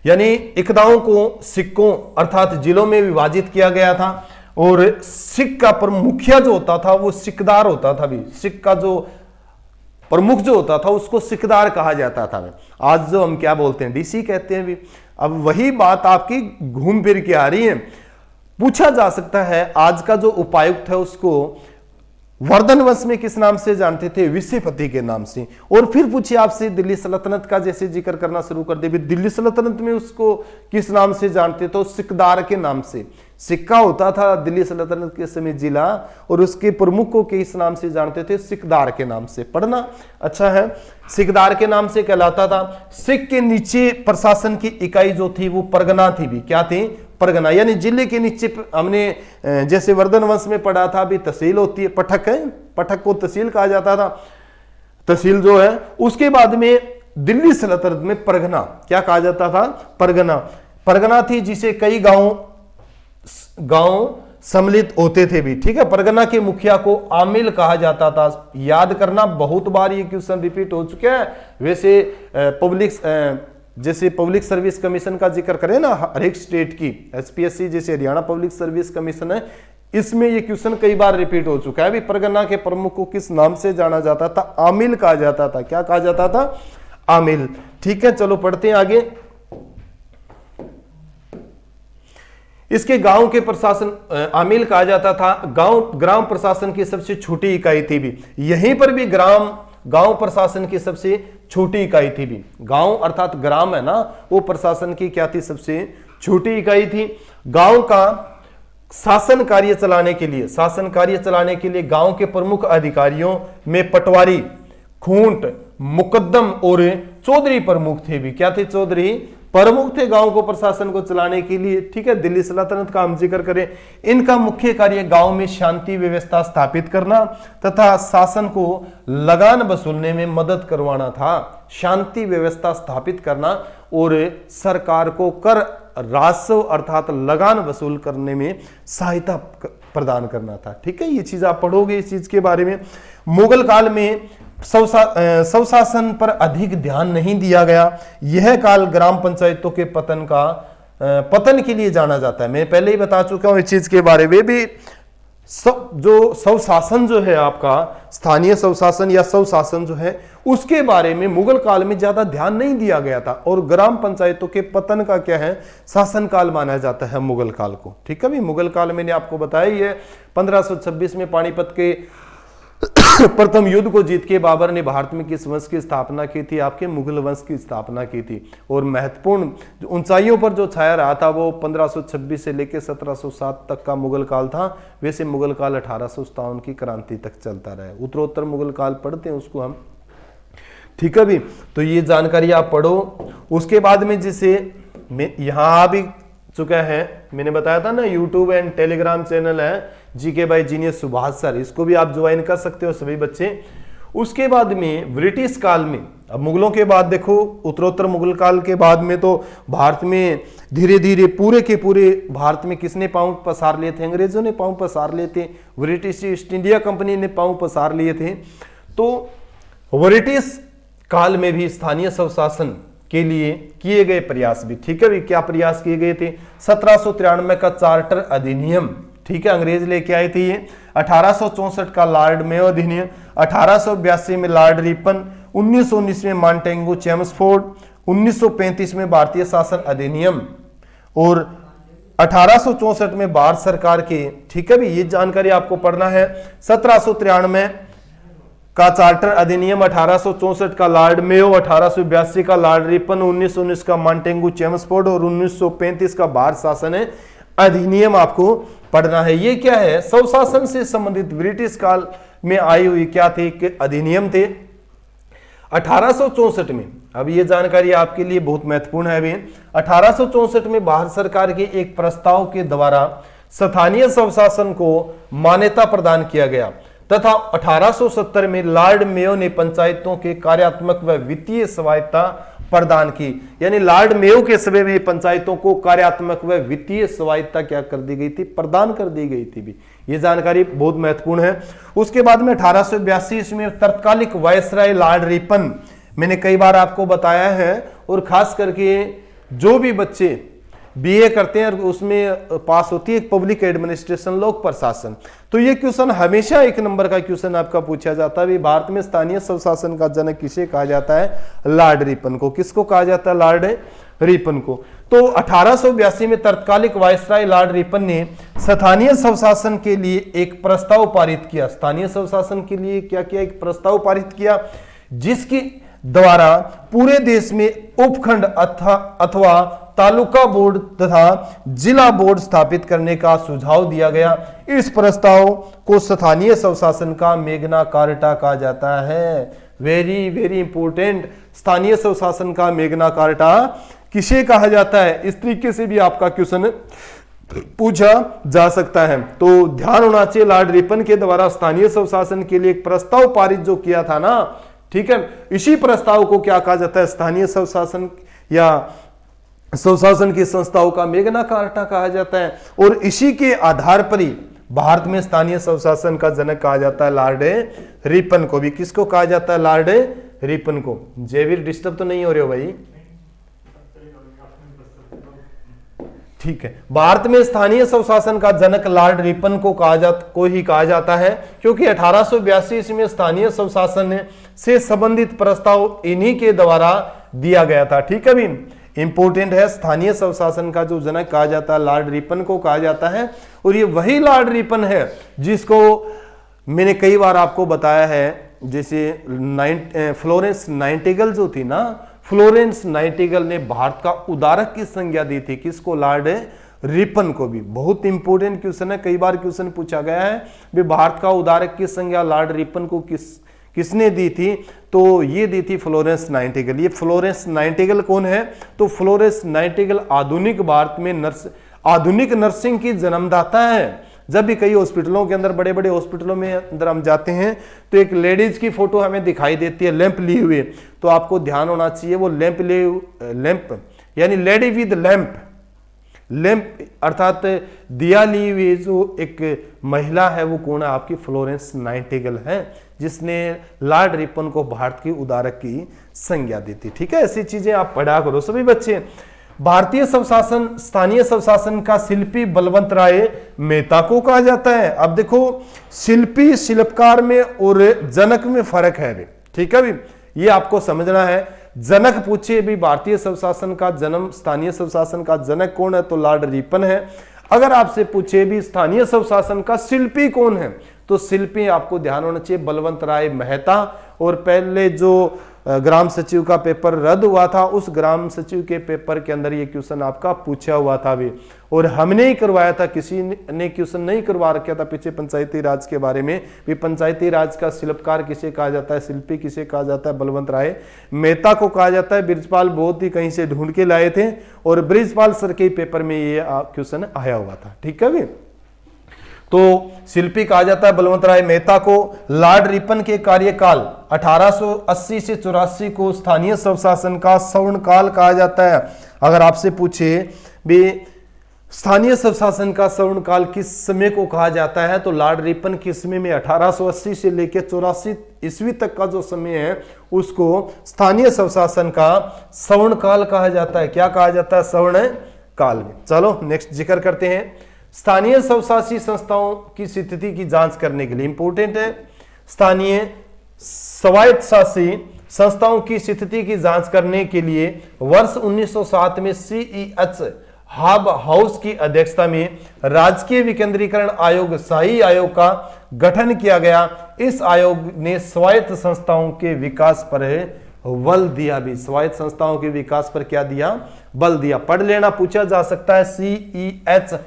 यानी इकदाओं को सिक्कों अर्थात जिलों में विभाजित किया गया था, और सिख का मुखिया जो होता था वो सिकदार होता था भी, सिख का जो प्रमुख जो होता था उसको सिकदार कहा जाता था। आज जो हम क्या बोलते हैं, डीसी कहते हैं भी। अब वही बात आपकी घूम फिर के आ रही है। पूछा जा सकता है आज का जो उपायुक्त है उसको वर्धन वंश में किस नाम से जानते थे, विषयपति के नाम से। और फिर पूछिए आपसे दिल्ली सल्तनत का जैसे जिक्र करना शुरू कर दे, दिल्ली सल्तनत में उसको किस नाम से जानते, तो सिकदार के नाम से। सिक्का होता था दिल्ली सल्तनत के समय जिला, और उसके प्रमुख को किस नाम से जानते थे, सिकदार के नाम से। पढ़ना अच्छा है, सिकदार के नाम से कहलाता था। सिख के नीचे प्रशासन की इकाई जो थी वो परगना थी भी, क्या थी, परगना। यानी जिले के नीचे हमने जैसे वर्धन वंश में पढ़ा था भी, तहसील होती है, पठक है, पठक को तहसील कहा जाता था, तहसील जो है। उसके बाद में दिल्ली सल्तनत में परगना क्या कहा जाता था, परगना। परगना थी जिसे कई गांव सम्मिलित होते थे भी, ठीक है। परगना के मुखिया को आमिल कहा जाता था। याद करना, बहुत बार ये क्वेश्चन रिपीट हो चुका है। वैसे जैसे पब्लिक सर्विस कमीशन का जिक्र करें ना, हर एक स्टेट की, एसपीएससी जैसे हरियाणा पब्लिक सर्विस कमीशन है, इसमें ये क्वेश्चन कई बार रिपीट हो चुका है। भी परगना के प्रमुख को किस नाम से जाना जाता था, आमिल कहा जाता था। क्या कहा जाता था, आमिल, ठीक है। चलो पढ़ते हैं आगे। इसके गांव के प्रशासन आमिल कहा जाता था। ग्राम प्रशासन की सबसे छोटी इकाई थी भी। यहीं पर भी गांव प्रशासन की सबसे छोटी इकाई थी भी। गांव अर्थात ग्राम है ना, वो प्रशासन की क्या थी, सबसे छोटी इकाई थी। गांव का शासन कार्य चलाने के लिए गांव के प्रमुख अधिकारियों में पटवारी, खूंट, मुकद्दम और चौधरी प्रमुख थे भी। क्या थे, चौधरी प्रमुख थे गांव को प्रशासन को चलाने के लिए। ठीक है, दिल्ली सल्तनत का हम जिक्र करें, इनका मुख्य कार्य गांव में शांति व्यवस्था स्थापित करना तथा शासन को लगान वसूलने में मदद करवाना था। शांति व्यवस्था स्थापित करना और सरकार को कर राजस्व अर्थात लगान वसूल करने में सहायता प्रदान करना था। ठीक है, ये चीज आप पढ़ोगे इस चीज के बारे में। मुगल काल में स्वशासन पर अधिक ध्यान नहीं दिया गया। यह काल ग्राम पंचायतों के पतन के लिए जाना जाता है। मैं पहले ही बता चुका हूं इस चीज के बारे में भी। जो स्वशासन जो है आपका, स्थानीय स्वशासन या स्वशासन जो है, उसके बारे में मुगल काल में ज्यादा ध्यान नहीं दिया गया था और ग्राम पंचायतों के पतन का क्या है, शासन काल माना जाता है मुगल काल को। ठीक है भी, मुगल काल मैंने आपको बताया ही है। 1526 में पानीपत के प्रथम युद्ध को जीत के बाबर ने भारत में किस वंश की स्थापना की थी, आपके मुगल वंश की स्थापना की थी। और महत्वपूर्ण ऊंचाइयों पर जो छाया रहा था वो 1526 से लेकर 1707 तक का मुगल काल था। वैसे मुगल काल 1857 की क्रांति तक चलता रहा। उत्तरोत्तर मुगल काल पढ़ते हैं उसको हम। ठीक है भी, तो ये जानकारी आप पढ़ो। उसके बाद में जिसे यहां आ भी चुका है, मैंने बताया था ना, यूट्यूब एंड टेलीग्राम चैनल है GK by genius Subhash sir, इसको भी आप ज्वाइन कर सकते हो सभी बच्चे। उसके बाद में ब्रिटिश काल में, अब मुगलों के बाद देखो, उत्तरोत्तर मुगल काल के बाद में तो भारत में धीरे धीरे पूरे के पूरे भारत में किसने पांव पसार लिए थे, अंग्रेजों ने पांव पसार लिए थे, ब्रिटिश ईस्ट इंडिया कंपनी ने पांव पसार लिए थे। तो ब्रिटिश काल में भी स्थानीय स्वशासन के लिए किए गए प्रयास भी, ठीक है भी, क्या प्रयास किए गए थे, 1793 का चार्टर अधिनियम, ठीक है, अंग्रेज लेके आए थे ये। 1864 का लॉर्ड मेयो अधिनियम, 1882 में लॉर्ड रिपन, 1919 में मॉन्टेगू चेम्सफोर्ड, 1935 में भारतीय शासन अधिनियम और 1864 में भारत सरकार के, ठीक है भी, ये जानकारी आपको पढ़ना है। 1793 का चार्टर अधिनियम, 1864 का लॉर्ड मेयो, 1882 का लॉर्ड रिपन, 1919 का मॉन्टेगू चेम्सफोर्ड और 1935 का भारत शासन अधिनियम आपको पढ़ना है। ये क्या है, स्वशासन से संबंधित ब्रिटिश काल में आई हुई क्या थे, अधिनियम थे। 1864 में, अब ये जानकारी आपके लिए बहुत महत्वपूर्ण है अभी, 1864 में भारत सरकार के एक प्रस्ताव के द्वारा स्थानीय स्वशासन को मान्यता प्रदान किया गया तथा 1870 में लॉर्ड मेयो ने पंचायतों के कार्यात्मक व वित्तीय स्वायत्ता प्रदान की। यानी लॉर्ड मेयो के समय में पंचायतों को कार्यात्मक व वित्तीय स्वायत्ता क्या कर दी गई थी, प्रदान कर दी गई थी भी। ये जानकारी बहुत महत्वपूर्ण है। उसके बाद में 1882 में तत्कालिक वायसराय लॉर्ड रिपन, मैंने कई बार आपको बताया है, और खास करके जो भी बच्चे बीए करते हैं उसमें पास होती है एक पब्लिक एडमिनिस्ट्रेशन, लोक प्रशासन, तो ये क्वेश्चन हमेशा 1 नंबर का क्वेश्चन आपका पूछा जाता है। भारत में स्थानीय स्वशासन का जनक किसे कहा जाता है, लॉर्ड रिपन को। किसको कहा जाता है, लॉर्ड रिपन को। तो 1882 में तत्कालिक वायसराय लॉर्ड रिपन ने स्थानीय स्वशासन के लिए एक प्रस्ताव पारित किया। स्थानीय स्वशासन के लिए क्या किया, एक प्रस्ताव पारित किया, जिसकी द्वारा पूरे देश में उपखंड अथवा तालुका बोर्ड तथा जिला बोर्ड स्थापित करने का सुझाव दिया गया। इस प्रस्ताव को स्थानीय स्वशासन का मेग्ना कार्टा कहा जाता है। वेरी वेरी इंपोर्टेंट, स्थानीय स्वशासन का मेग्ना कार्टा किसे कहा जाता है, इस तरीके से भी आपका क्वेश्चन पूछा जा सकता है। तो ध्यान होना चाहिए, लॉर्ड रिपन के द्वारा स्थानीय स्वशासन के लिए एक प्रस्ताव पारित जो किया था ना, ठीक है, इसी प्रस्ताव को क्या कहा जाता है, स्थानीय स्वशासन या स्वशासन की संस्थाओं का मेग्ना कार्टा कहा जाता है। और इसी के आधार पर ही भारत में स्थानीय स्वशासन का जनक कहा जाता है लॉर्ड रिपन को भी। किसको कहा जाता है, लॉर्ड रिपन को। जयवीर डिस्टर्ब तो नहीं हो रहे हो भाई, ठीक है। भारत में स्थानीय स्वशासन का जनक लॉर्ड रिपन को ही कहा जाता है, क्योंकि 1882 में स्थानीय स्वशासन से संबंधित प्रस्ताव इन्हीं के द्वारा दिया गया था। ठीक है भी, इंपोर्टेंट है, स्थानीय स्वशासन का जो जनक कहा जाता है लॉर्ड रिपन को कहा जाता है। और ये वही लॉर्ड रिपन है जिसको मैंने कई बार आपको बताया है जैसे फ्लोरेंस नाइटिंगेल जो थी ना, फ्लोरेंस नाइटिंगेल ने भारत का उदारक की संज्ञा दी थी, किसको? लॉर्ड रिपन को भी। बहुत इंपॉर्टेंट क्वेश्चन है, कई बार क्वेश्चन पूछा गया है भी भारत का उदारक की संज्ञा लॉर्ड रिपन को किसने दी थी? तो ये दी थी फ्लोरेंस नाइटिंगेल। ये फ्लोरेंस नाइटिंगेल कौन है? तो फ्लोरेंस नाइटिंगेल आधुनिक भारत में आधुनिक नर्सिंग की जन्मदाता है। जब भी कई हॉस्पिटलों के अंदर, बड़े बड़े हॉस्पिटलों में अंदर हम जाते हैं तो एक लेडीज की फोटो हमें दिखाई देती है लैंप लिए हुए, तो आपको ध्यान होना चाहिए वो लैंप यानी लेडी विद लैंप अर्थात दिया ली हुई जो एक महिला है वो कौन है? आपकी फ्लोरेंस नाइटिंगेल है, जिसने लॉर्ड रिपन को भारत की उदारक की संज्ञा दी थी। ठीक है, ऐसी चीजें आप पढ़ा करो सभी बच्चे। भारतीय स्वशासन, स्थानीय स्वशासन का शिल्पी बलवंत राय मेहता को कहा जाता है। अब देखो, शिल्पी शिल्पकार में और जनक में फर्क है भी। ठीक है भी, ये आपको समझना है। जनक पूछे भी भारतीय स्वशासन का जन्म, स्थानीय स्वशासन का जनक कौन है? तो लॉर्ड रिपन है। अगर आपसे पूछे भी स्थानीय स्वशासन का शिल्पी कौन है, तो शिल्पी आपको ध्यान होना चाहिए बलवंत राय मेहता। और पहले जो ग्राम सचिव का पेपर रद्द हुआ था, उस ग्राम सचिव के पेपर के अंदर ये क्वेश्चन आपका पूछा हुआ था भी, और हमने ही करवाया था, किसी ने क्वेश्चन नहीं करवा रखा था पीछे पंचायती राज के बारे में भी। पंचायती राज का शिल्पकार किसे कहा जाता है? शिल्पी किसे कहा जाता है? बलवंत राय मेहता को कहा जाता है। बृजपाल बहुत ही कहीं से ढूंढ के लाए थे और बृजपाल सर के पेपर में ये क्वेश्चन आया हुआ था। ठीक है भी, तो शिल्पी कहा जाता है बलवंत राय मेहता को। लॉर्ड रिपन के कार्यकाल 1880 से 84 को स्थानीय स्वशासन का स्वर्ण काल कहा जाता है। अगर आपसे पूछे भी स्थानीय स्वशासन का स्वर्ण काल किस समय को कहा जाता है, तो लॉर्ड रिपन के समय में 1880 से लेकर 84 ईस्वी तक का जो समय है उसको स्थानीय स्वशासन का स्वर्ण काल कहा जाता है। क्या कहा जाता है? स्वर्ण काल में। चलो नेक्स्ट जिक्र करते हैं। स्थानीय स्वशासी संस्थाओं की स्थिति की जांच करने के लिए इंपॉर्टेंट है, स्थानीय स्वायत्तशासी संस्थाओं की स्थिति की जांच करने के लिए वर्ष 1907 में CEH हब हाउस की अध्यक्षता में राजकीय विकेंद्रीकरण आयोग, शाही आयोग का गठन किया गया। इस आयोग ने स्वायत्त संस्थाओं के विकास पर बल दिया भी। स्वायत्त संस्थाओं के विकास पर क्या दिया? बल दिया। पढ़ लेना, पूछा जा सकता है। CEH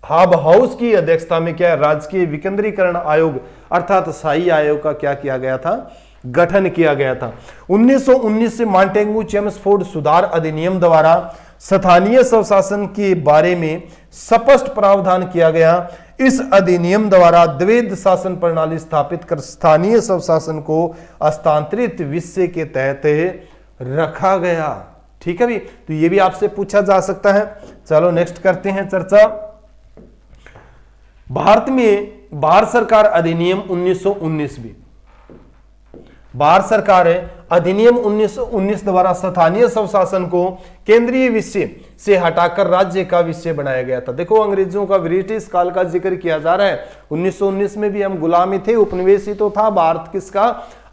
हब हाउस की अध्यक्षता में क्या है? राजकीय विकेंद्रीकरण आयोग अर्थात शाही आयोग का क्या किया गया था? गठन किया गया था। 1919 से मॉन्टेगू चेम्सफोर्ड सुधार अधिनियम द्वारा स्थानीय स्वशासन के बारे में स्पष्ट प्रावधान किया गया। इस अधिनियम द्वारा द्वैध शासन प्रणाली स्थापित कर स्थानीय स्वशासन को हस्तांतरित विषय के तहत रखा गया। ठीक है भी, तो ये भी आपसे पूछा जा सकता है। चलो नेक्स्ट करते हैं चर्चा। भारत में भारत सरकार अधिनियम 1919 भी, भारत सरकार अधिनियम 1919 द्वारा स्थानीय स्वशासन को केंद्रीय विषय से हटाकर राज्य का विषय बनाया गया था। देखो, अंग्रेजों का ब्रिटिश काल का जिक्र किया जा रहा है। 1919 में भी हम गुलामी थे, उपनिवेशी तो था भारत किसका?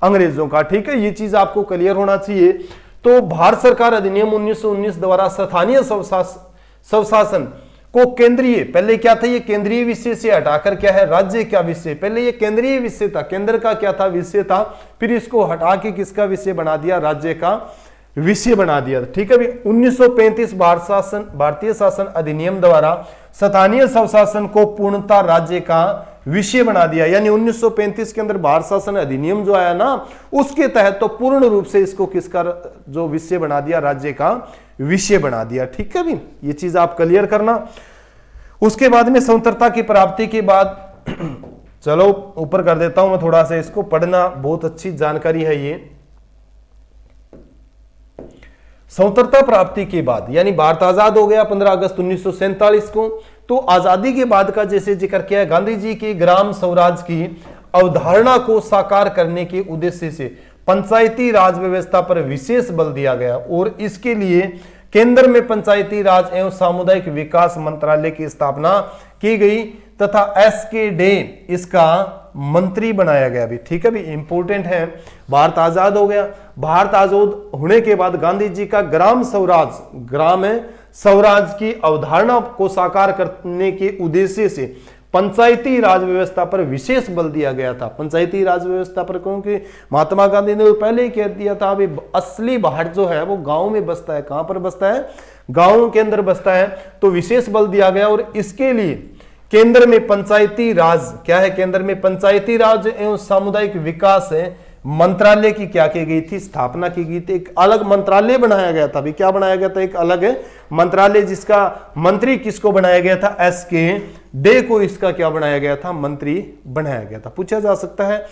अंग्रेजों का। ठीक है, ये चीज आपको क्लियर होना चाहिए। तो भारत सरकार अधिनियम 1919 द्वारा स्थानीय स्वशासन को केंद्रीय, पहले क्या था? ये केंद्रीय विषय से हटाकर क्या है? राज्य का विषय। पहले ये केंद्रीय विषय था, केंद्र का क्या था? विषय था। फिर इसको हटा के किसका विषय बना दिया? राज्य का विषय बना दिया। ठीक है भी, 1935 भारतीय शासन अधिनियम द्वारा स्थानीय स्वशासन को पूर्णतः राज्य का विषय बना दिया। यानी 1935 के अंदर भारत शासन अधिनियम जो आया ना, उसके तहत तो पूर्ण रूप से इसको किसका जो विषय बना दिया? राज्य का विषय बना दिया। ठीक है भी, ये चीज आप क्लियर करना। उसके बाद में स्वतंत्रता की प्राप्ति के बाद चलो ऊपर कर देता हूं मैं थोड़ा सा, इसको पढ़ना, बहुत अच्छी जानकारी है ये। स्वतंत्रता प्राप्ति के बाद यानी भारत आजाद हो गया 15 अगस्त 1947 को। तो आजादी के बाद का जैसे जिक्र किया है, गांधी जी की ग्राम स्वराज की अवधारणा को साकार करने के उद्देश्य से पंचायती राज व्यवस्था पर विशेष बल दिया गया और इसके लिए केंद्र में पंचायती राज एवं सामुदायिक विकास मंत्रालय की स्थापना की गई तथा SK डे इसका मंत्री बनाया गया भी। ठीक है भी, इंपॉर्टेंट है। भारत आजाद हो गया। भारत आजाद होने के बाद गांधी जी का ग्राम स्वराज की अवधारणा को साकार करने के उद्देश्य से पंचायती राज व्यवस्था पर विशेष बल दिया गया था। पंचायती राज व्यवस्था पर, क्योंकि महात्मा गांधी ने पहले ही कह दिया था अभी असली भारत जो है वो गांव में बसता है। कहां पर बसता है? गांवों के अंदर बसता है। तो विशेष बल दिया गया और इसके लिए केंद्र में पंचायती राज, क्या है केंद्र में? पंचायती राज एवं सामुदायिक विकास मंत्रालय की क्या की गई थी? स्थापना की गई थी। एक अलग मंत्रालय बनाया गया था। अभी क्या बनाया गया था? एक अलग मंत्रालय, जिसका मंत्री किसको बनाया गया था? एस.के. डे को इसका क्या बनाया गया था? मंत्री बनाया गया था। पूछा जा सकता है,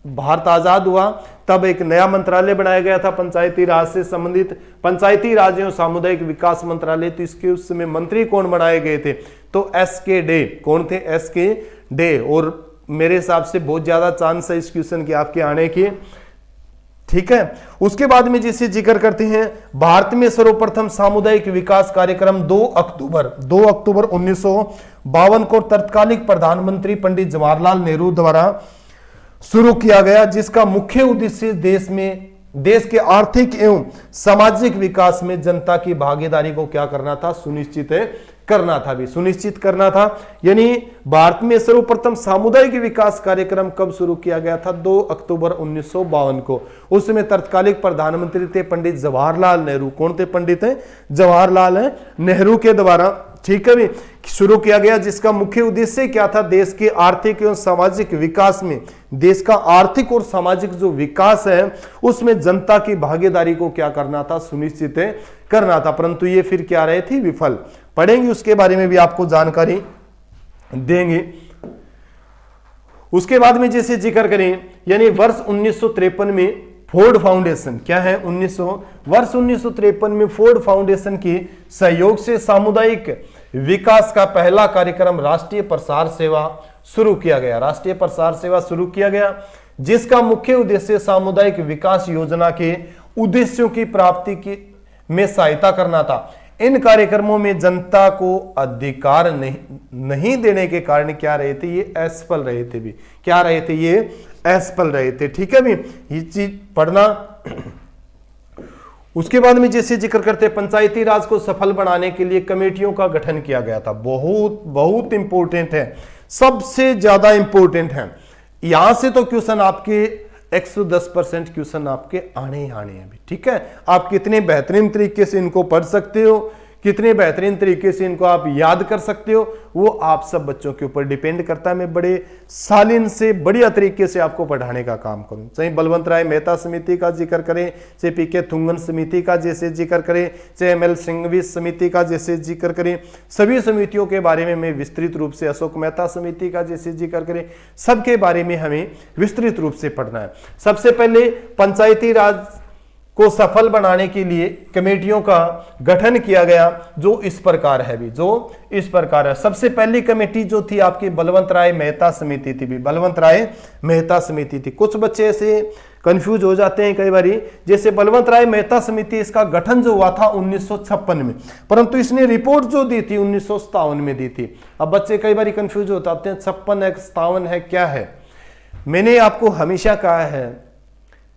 भारत आजाद हुआ तब एक नया मंत्रालय बनाया गया था पंचायती राज से संबंधित, पंचायती राज एवं सामुदायिक विकास मंत्रालय। तो इसके उस समय मंत्री कौन बनाए गए थे? तो एस.के. डे। कौन थे? एस.के. डे। और मेरे हिसाब से बहुत ज्यादा चांस है इस क्वेश्चन के आपके आने के, ठीक है। उसके बाद में जिसे जिक्र करते हैं, भारत में सर्वप्रथम सामुदायिक विकास कार्यक्रम 2 अक्टूबर 1952 को तत्कालीन प्रधानमंत्री पंडित जवाहरलाल नेहरू द्वारा शुरू किया गया, जिसका मुख्य उद्देश्य देश के आर्थिक एवं सामाजिक विकास में जनता की भागीदारी को क्या करना था? सुनिश्चित करना था। भी सुनिश्चित करना था। यानी भारत में सर्वप्रथम सामुदायिक विकास कार्यक्रम कब शुरू किया गया था? 2 अक्टूबर 1952 को। उस समय तत्कालीन प्रधानमंत्री थे पंडित जवाहरलाल नेहरू। कौन थे? पंडित जवाहरलाल नेहरू के द्वारा, ठीक है भी, शुरू किया गया, जिसका मुख्य उद्देश्य क्या था? देश के आर्थिक एवं सामाजिक विकास में, देश का आर्थिक और सामाजिक जो विकास है उसमें जनता की भागीदारी को क्या करना था? सुनिश्चित करना था। परंतु ये फिर क्या रहे थे? विफल। पढ़ेंगे, उसके बारे में भी आपको जानकारी देंगे। उसके बाद में जैसे जिक्र करें, यानी वर्ष 1953 में फोर्ड फाउंडेशन, क्या है? वर्ष 1953 में फोर्ड फाउंडेशन के सहयोग से सामुदायिक विकास का पहला कार्यक्रम राष्ट्रीय प्रसार सेवा शुरू किया गया। राष्ट्रीय प्रसार सेवा शुरू किया गया, जिसका मुख्य उद्देश्य सामुदायिक विकास योजना के उद्देश्यों की प्राप्ति में सहायता करना था। इन कार्यक्रमों में जनता को अधिकार नहीं देने के कारण क्या रहे थे? ये असफल रहे थे। भी क्या रहे थे? ये असफल रहे थे, ठीक है भी, ये चीज पढ़ना। उसके बाद में जैसे जिक्र करते हैं, पंचायती राज को सफल बनाने के लिए कमेटियों का गठन किया गया था। बहुत बहुत इंपॉर्टेंट है, सबसे ज्यादा इंपॉर्टेंट है। यहां से तो क्वेश्चन आपके 110% क्वेश्चन आपके आने ही आने हैं, ठीक है। आप कितने बेहतरीन तरीके से इनको पढ़ सकते हो, कितने बेहतरीन तरीके से इनको आप याद कर सकते हो, वो आप सब बच्चों के ऊपर डिपेंड करता है। मैं बड़े सालिन से बढ़िया तरीके से आपको पढ़ाने का काम करूं। चाहे बलवंत राय मेहता समिति का जिक्र करें, चाहे पीके थुंगन समिति का जैसे जिक्र करें, चाहे एमएल सिंघवी समिति का जैसे जिक्र करें, सभी समितियों के बारे में मैं विस्तृत रूप से, अशोक मेहता समिति का जैसे जिक्र करें, सबके बारे में हमें विस्तृत रूप से पढ़ना है। सबसे पहले पंचायती राज को सफल बनाने के लिए कमेटियों का गठन किया गया, जो इस प्रकार है भी, जो इस प्रकार है। सबसे पहली कमेटी जो थी आपकी बलवंत राय मेहता समिति थी भी, बलवंत राय मेहता समिति थी। कुछ बच्चे ऐसे कंफ्यूज हो जाते हैं कई बारी, जैसे बलवंत राय मेहता समिति, इसका गठन जो हुआ था 1956 में, परंतु इसने रिपोर्ट जो दी थी 1957 में दी थी। अब बच्चे कई बारी कंफ्यूज हो जाते हैं, 56 है 57 है, क्या है। मैंने आपको हमेशा कहा है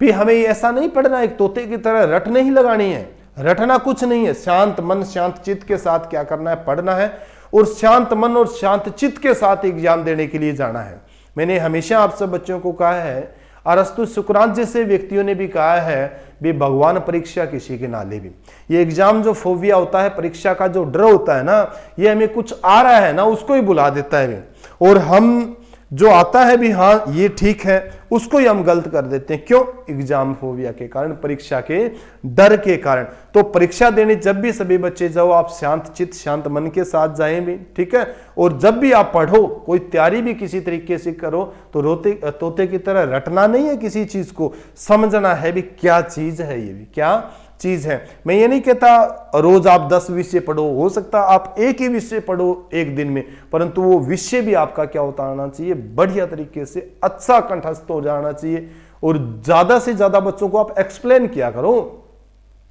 भी हमें ऐसा नहीं पढ़ना एक तोते की तरह रट नहीं लगानी है, रटना कुछ नहीं है। शांत मन शांत चित्त के साथ क्या करना है? पढ़ना है, और शांत मन और शांत चित्त के साथ एग्जाम देने के लिए जाना है। मैंने हमेशा आप सब बच्चों को कहा है, अरस्तु सुकरात जैसे व्यक्तियों ने भी कहा है भी भगवान परीक्षा किसी के ना ले भी। ये एग्जाम जो फोबिया होता है, परीक्षा का जो डर होता है ना, ये हमें कुछ आ रहा है ना उसको ही बुला देता है, और हम जो आता है भी हाँ ये ठीक है, उसको ही हम गलत कर देते हैं। क्यों? एग्जाम फोबिया के कारण, परीक्षा के डर के कारण। तो परीक्षा देने जब भी सभी बच्चे जाओ, आप शांत चित्त शांत मन के साथ जाएं भी, ठीक है। और जब भी आप पढ़ो, कोई तैयारी भी किसी तरीके से करो, तो तोते की तरह रटना नहीं है, किसी चीज को समझना है भी क्या चीज है, ये भी क्या चीज है। मैं ये नहीं कहता रोज आप 10 विषय पढ़ो, हो सकता आप एक ही विषय पढ़ो एक दिन में, परंतु वो विषय भी आपका क्या होता आना चाहिए? बढ़िया तरीके से अच्छा कंठस्थ हो जाना चाहिए, और ज्यादा से ज्यादा बच्चों को आप एक्सप्लेन किया करो।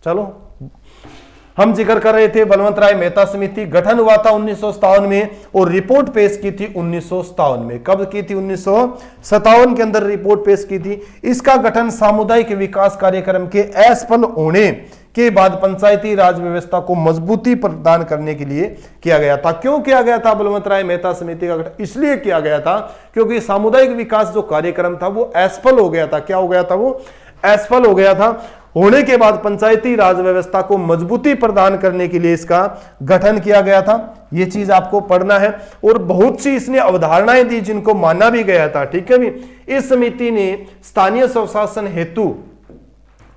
चलो, हम जिक्र कर रहे थे बलवंत राय मेहता समिति, गठन हुआ था 1957 में, और रिपोर्ट पेश की थी 1957 में। कब की थी? 1957 के अंदर रिपोर्ट पेश की थी। इसका गठन सामुदायिक विकास कार्यक्रम के असफल होने के बाद पंचायती राज व्यवस्था को मजबूती प्रदान करने के लिए किया गया था। क्यों किया गया था बलवंत राय मेहता समिति का गठन? इसलिए किया गया था क्योंकि सामुदायिक विकास जो कार्यक्रम था वो असफल हो गया था। क्या हो गया था? वो असफल हो गया था। होने के बाद पंचायती राज व्यवस्था को मजबूती प्रदान करने के लिए इसका गठन किया गया था। यह चीज आपको पढ़ना है। और बहुत सी इसने अवधारणाएं दी जिनको माना भी गया था। ठीक है भी। इस समिति ने स्थानीय स्वशासन हेतु,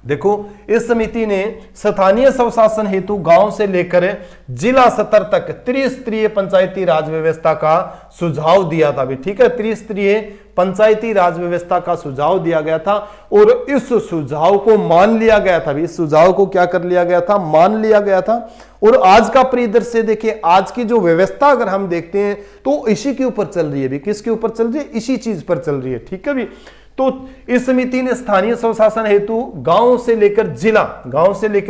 देखो इस समिति ने स्थानीय स्वशासन हेतु गांव से लेकर जिला स्तर तक त्रिस्तरीय पंचायती राज व्यवस्था का सुझाव दिया था भी। ठीक है, त्रिस्तरीय पंचायती राज व्यवस्था का सुझाव दिया गया था और इस सुझाव को मान लिया गया था भी। इस सुझाव को क्या कर लिया गया था? मान लिया गया था। और आज का परिदृश्य देखिए, आज की जो व्यवस्था अगर हम देखते हैं तो इसी के ऊपर चल रही है भी। किसके ऊपर चल रही है? इसी चीज पर चल रही है। ठीक है भी। तो इस समिति ने स्थानीय स्वशासन हेतु गांव से लेकर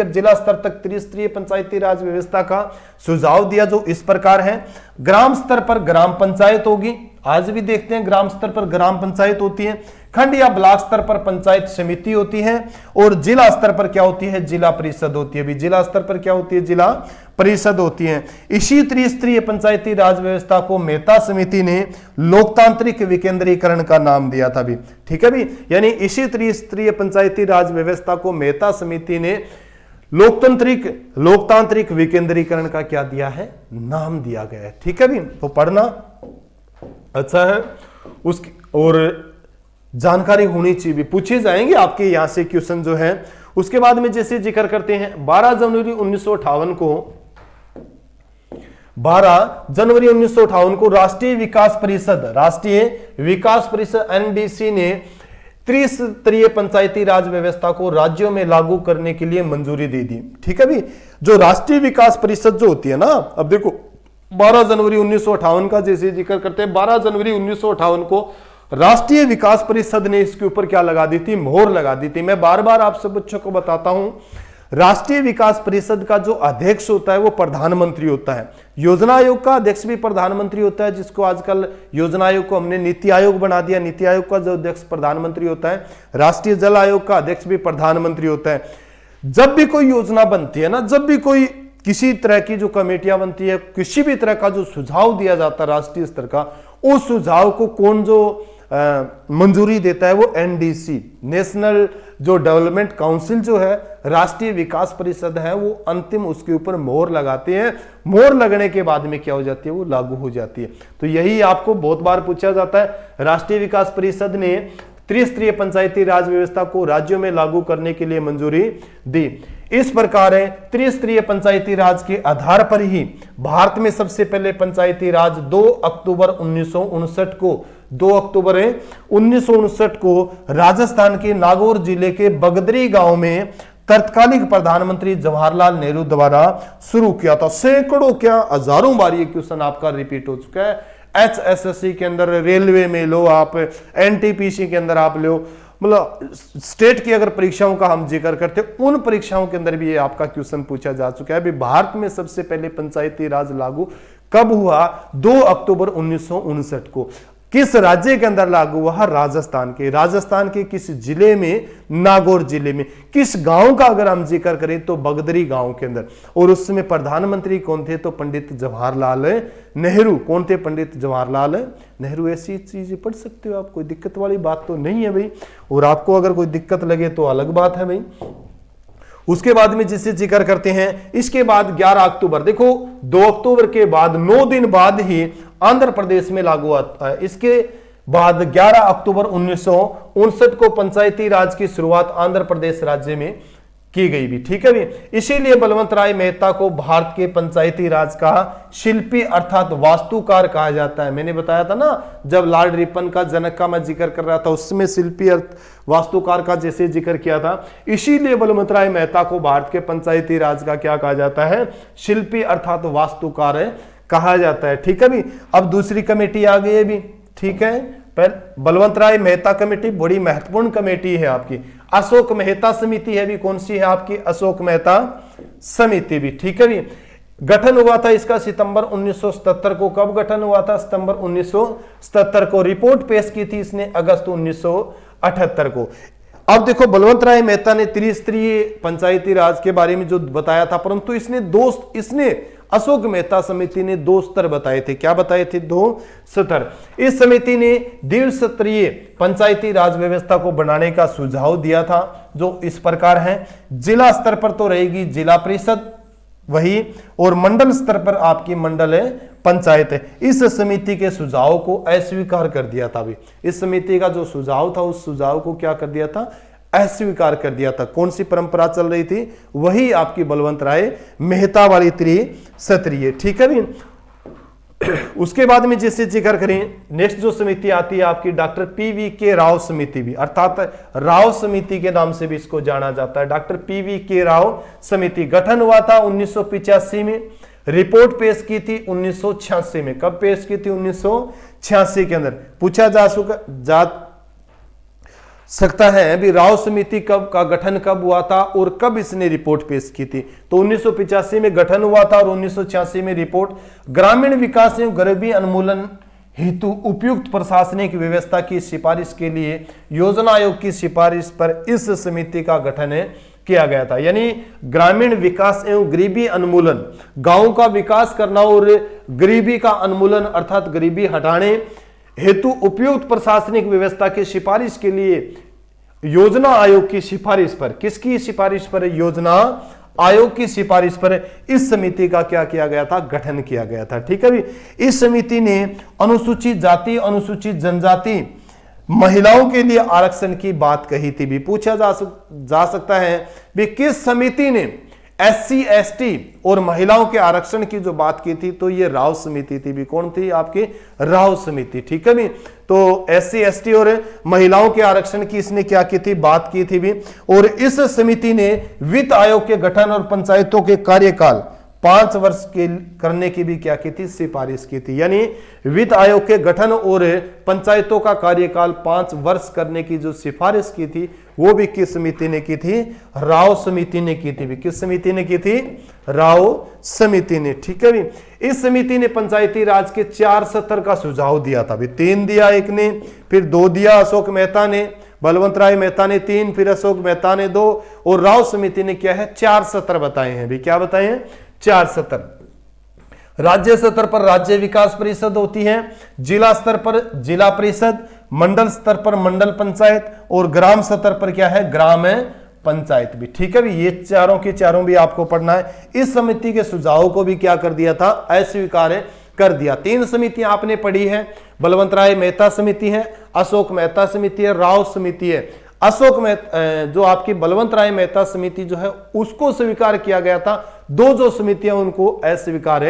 जिला स्तर तक त्रिस्तरीय पंचायती राज व्यवस्था का सुझाव दिया, जो इस प्रकार है। ग्राम स्तर पर ग्राम पंचायत होगी। आज भी देखते हैं ग्राम स्तर पर ग्राम पंचायत होती है। खंड या ब्लॉक स्तर पर पंचायत समिति होती है। और जिला स्तर पर क्या होती है? जिला परिषद होती है। जिला स्तर पर क्या होती है? जिला परिषद होती है। इसी त्रिस्तरीय पंचायती राज व्यवस्था को मेहता समिति ने लोकतांत्रिक विकेंद्रीकरण का नाम दिया था भी। ठीक है भी। यानी इसी त्रिस्तरीय पंचायती राज व्यवस्था को मेहता समिति ने लोकतांत्रिक विकेंद्रीकरण का क्या दिया है? नाम दिया गया है। ठीक है भी। तो पढ़ना अच्छा है। उसकी और जानकारी होनी चाहिए भी। पूछे जाएंगे आपके यहां से क्वेश्चन जो है। उसके बाद में जैसे जिक्र करते हैं 12 जनवरी 1958 को राष्ट्रीय विकास परिषद एनडीसी ने त्रिस्तरीय पंचायती राज व्यवस्था को राज्यों में लागू करने के लिए मंजूरी दे दी। ठीक है भी। जो राष्ट्रीय विकास परिषद जो होती है ना, अब देखो 12 जनवरी 1958 का जैसे जिक्र करते हैं, 12 जनवरी 1958 को राष्ट्रीय विकास परिषद ने इसके ऊपर क्या लगा दी थी? मोहर लगा दी थी। मैं बार बार आप सब बच्चों को बताता हूं, राष्ट्रीय विकास परिषद का जो अध्यक्ष होता है वो प्रधानमंत्री होता है। योजना आयोग का अध्यक्ष भी प्रधानमंत्री होता है, जिसको आजकल योजना आयोग को हमने नीति आयोग बना दिया। नीति आयोग का जो अध्यक्ष प्रधानमंत्री होता है। राष्ट्रीय जल आयोग का अध्यक्ष भी प्रधानमंत्री होता है। जब भी कोई योजना बनती है ना, जब भी कोई किसी तरह की जो कमेटियां बनती है, किसी भी तरह का जो सुझाव दिया जाता है राष्ट्रीय स्तर का, उस सुझाव को कौन जो मंजूरी देता है? वो एनडीसी, नेशनल जो डेवलपमेंट काउंसिल जो है, राष्ट्रीय विकास परिषद है, वो अंतिम उसके ऊपर मोहर लगाते हैं। मोहर लगने के बाद में क्या हो जाती है? वो लागू हो जाती है। तो यही आपको बहुत बार पूछा जाता है। राष्ट्रीय विकास परिषद ने त्रिस्तरीय पंचायती राज व्यवस्था को राज्यों में लागू करने के लिए मंजूरी दी। इस प्रकार त्रिस्तरीय पंचायती राज के आधार पर ही भारत में सबसे पहले पंचायती राज 2 अक्टूबर 1959 को राजस्थान के नागौर जिले के बगदरी गांव में तत्कालीन प्रधानमंत्री जवाहरलाल नेहरू द्वारा शुरू किया था। सैकड़ों क्या हजारों बार ये क्वेश्चन आपका रिपीट हो चुका है। HSSC के अंदर, रेलवे में लो आप, NTPC के अंदर आप लो, मतलब स्टेट की अगर परीक्षाओं का हम जिक्र करते हैं, उन परीक्षाओं के अंदर भी ये आपका क्वेश्चन पूछा जा चुका है। अभी भारत में सबसे पहले पंचायती राज लागू कब हुआ? 2 अक्टूबर 1959 को। किस राज्य के अंदर लागू हुआ? राजस्थान के किस जिले में? नागौर जिले में। किस गांव का अगर हम जिक्र करें तो बगदरी गांव के अंदर। और उस समय प्रधानमंत्री कौन थे? तो पंडित जवाहरलाल नेहरू। कौन थे? पंडित जवाहरलाल नेहरू। ऐसी चीजें पढ़ सकते हो आप, कोई दिक्कत वाली बात तो नहीं है भाई। और आपको अगर कोई दिक्कत लगे तो अलग बात है भाई। उसके बाद में जिसे जिक्र करते हैं, इसके बाद 11 अक्टूबर, देखो 2 अक्टूबर के बाद 9 दिन बाद ही आंध्र प्रदेश में लागू होता है। इसके बाद 11 अक्टूबर 1959 को पंचायती राज की शुरुआत आंध्र प्रदेश राज्य में की गई भी। ठीक है भी। इसीलिए बलवंत राय मेहता को भारत के पंचायती राज का शिल्पी अर्थात वास्तुकार कहा जाता है। मैंने बताया था ना, जब लॉर्ड रिपन का जनक का मैं जिक्र कर रहा था, उसमें शिल्पी वास्तुकार का जैसे जिक्र किया था। इसीलिए बलवंत राय मेहता को भारत के पंचायती राज का क्या कहा जाता है? शिल्पी अर्थात वास्तुकार कहा जाता है। ठीक है भी। अब दूसरी कमेटी आ गई है भी। ठीक है, पहले बलवंत राय मेहता कमेटी बड़ी महत्वपूर्ण कमेटी है आपकी। अशोक मेहता समिति है भी, कौन सी है आपकी? अशोक मेहता समिति भी। ठीक है भी। गठन हुआ था इसका सितंबर 1977 को। कब गठन हुआ था? सितंबर 1977 को। रिपोर्ट पेश की थी इसने अगस्त 1978 को। अब देखो बलवंत राय मेहता ने त्रिस्तरीय पंचायती राज के बारे में जो बताया था, परंतु इसने अशोक मेहता समिति ने 2 स्तर बताए थे। क्या बताए थे? 2 स्तर। इस समिति ने द्विस्तरीय पंचायती राज व्यवस्था को बनाने का सुझाव दिया था, जो इस प्रकार है। जिला स्तर पर तो रहेगी जिला परिषद वही, और मंडल स्तर पर आपकी मंडल पंचायत है। इस समिति के सुझाव को अस्वीकार कर दिया था। अभी इस समिति का जो सुझाव था, उस सुझाव को क्या कर दिया था? अस्वीकार कर दिया था। कौन सी परंपरा चल रही थी? वही आपकी बलवंत राय मेहता वाली त्रिस्तरीय। ठीक है भी। उसके बाद में जैसे जिक्र करें, नेक्स्ट जो समिति आती है आपकी डॉक्टर PVK राव समिति भी, अर्थात राव समिति के नाम से भी इसको जाना जाता है। डॉक्टर PVK राव समिति गठन हुआ था 1985 में, रिपोर्ट पेश की थी 1986 में। कब पेश की थी? 1986 के अंदर। पूछा जा सकता है भी राव समिति का गठन कब हुआ था और कब इसने रिपोर्ट पेश की थी? तो 1985 में गठन हुआ था और 1986 में रिपोर्ट। ग्रामीण विकास एवं गरीबी उन्मूलन हेतु उपयुक्त प्रशासनिक व्यवस्था की सिफारिश के लिए योजना आयोग की सिफारिश पर इस समिति का गठन किया गया था। यानी ग्रामीण विकास एवं गरीबी उन्मूलन, गांव का विकास करना और गरीबी का उन्मूलन अर्थात गरीबी हटाने हेतु उपयुक्त प्रशासनिक व्यवस्था की सिफारिश के लिए योजना आयोग की सिफारिश पर, किसकी सिफारिश पर? योजना आयोग की सिफारिश पर इस समिति का क्या किया गया था? गठन किया गया था। ठीक है भी। इस समिति ने अनुसूचित जाति, अनुसूचित जनजाति, महिलाओं के लिए आरक्षण की बात कही थी भी। पूछा जा सकता है भी किस समिति ने SC ST और महिलाओं के आरक्षण की जो बात की थी? तो ये राव समिति थी भी। कौन थी? आपकी राव समिति। ठीक है भी। तो SC ST और महिलाओं के आरक्षण की इसने क्या की थी? बात की थी भी। और इस समिति ने वित्त आयोग के गठन और पंचायतों के कार्यकाल 5 वर्ष के करने की भी क्या की थी? सिफारिश की थी। यानी वित्त आयोग के गठन और पंचायतों का कार्यकाल 5 वर्ष करने की जो सिफारिश की थी, वो भी किस समिति ने की थी? राव समिति ने की थी भी। किस समिति ने की थी? राव समिति ने। ठीक है भी। इस समिति ने पंचायती राज के 4 स्तर का सुझाव दिया था भी। 3 दिया एक ने, फिर 2 दिया अशोक मेहता ने, बलवंत राय मेहता ने 3, फिर अशोक मेहता ने 2, और राव समिति ने क्या है? 4 स्तर बताए हैं भी। क्या बताए हैं? 4 स्तर। राज्य स्तर पर राज्य विकास परिषद होती है, जिला स्तर पर जिला परिषद, मंडल स्तर पर मंडल पंचायत, और ग्राम स्तर पर क्या है? ग्राम पंचायत भी। ठीक है भी। ये चारों के चारों भी आपको पढ़ना है। इस समिति के सुझाव को भी क्या कर दिया था? अस्वीकार कर दिया। 3 समितियां आपने पढ़ी है। बलवंत राय मेहता समिति है, अशोक मेहता समिति है, राव समिति है। अशोक मेहता जो आपकी बलवंत राय मेहता समिति जो है उसको स्वीकार किया गया था। 2 जो समितियां उनको अस्वीकार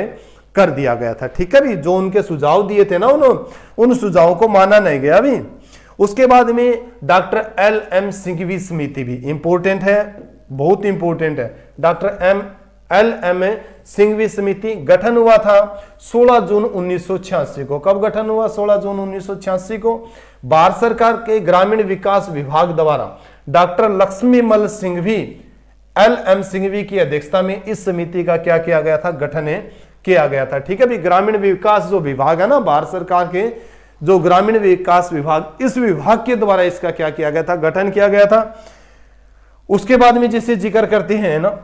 कर दिया गया था। ठीक है भी। जो उनके सुझाव दिए थे ना उन सुझावों को माना नहीं गया भी। उसके बाद में डॉक्टर LM सिंघवी समिति भी इंपॉर्टेंट है, बहुत इंपॉर्टेंट है। डॉक्टर LM सिंघवी समिति गठन हुआ था 16 जून 1986 को। कब गठन हुआ? 16 जून 1986 को। भारत सरकार के ग्रामीण विकास विभाग द्वारा डॉक्टर लक्ष्मीमल सिंघवी LM सिंघवी की अध्यक्षता में इस समिति का क्या किया गया था? गठन किया गया था। ठीक है भी। ग्रामीण विकास जो विभाग है ना भारत सरकार के, जो ग्रामीण विकास विभाग, इस विभाग के द्वारा इसका क्या किया गया था? गठन किया गया था। उसके बाद में जिसे जिक्र करते हैं ना,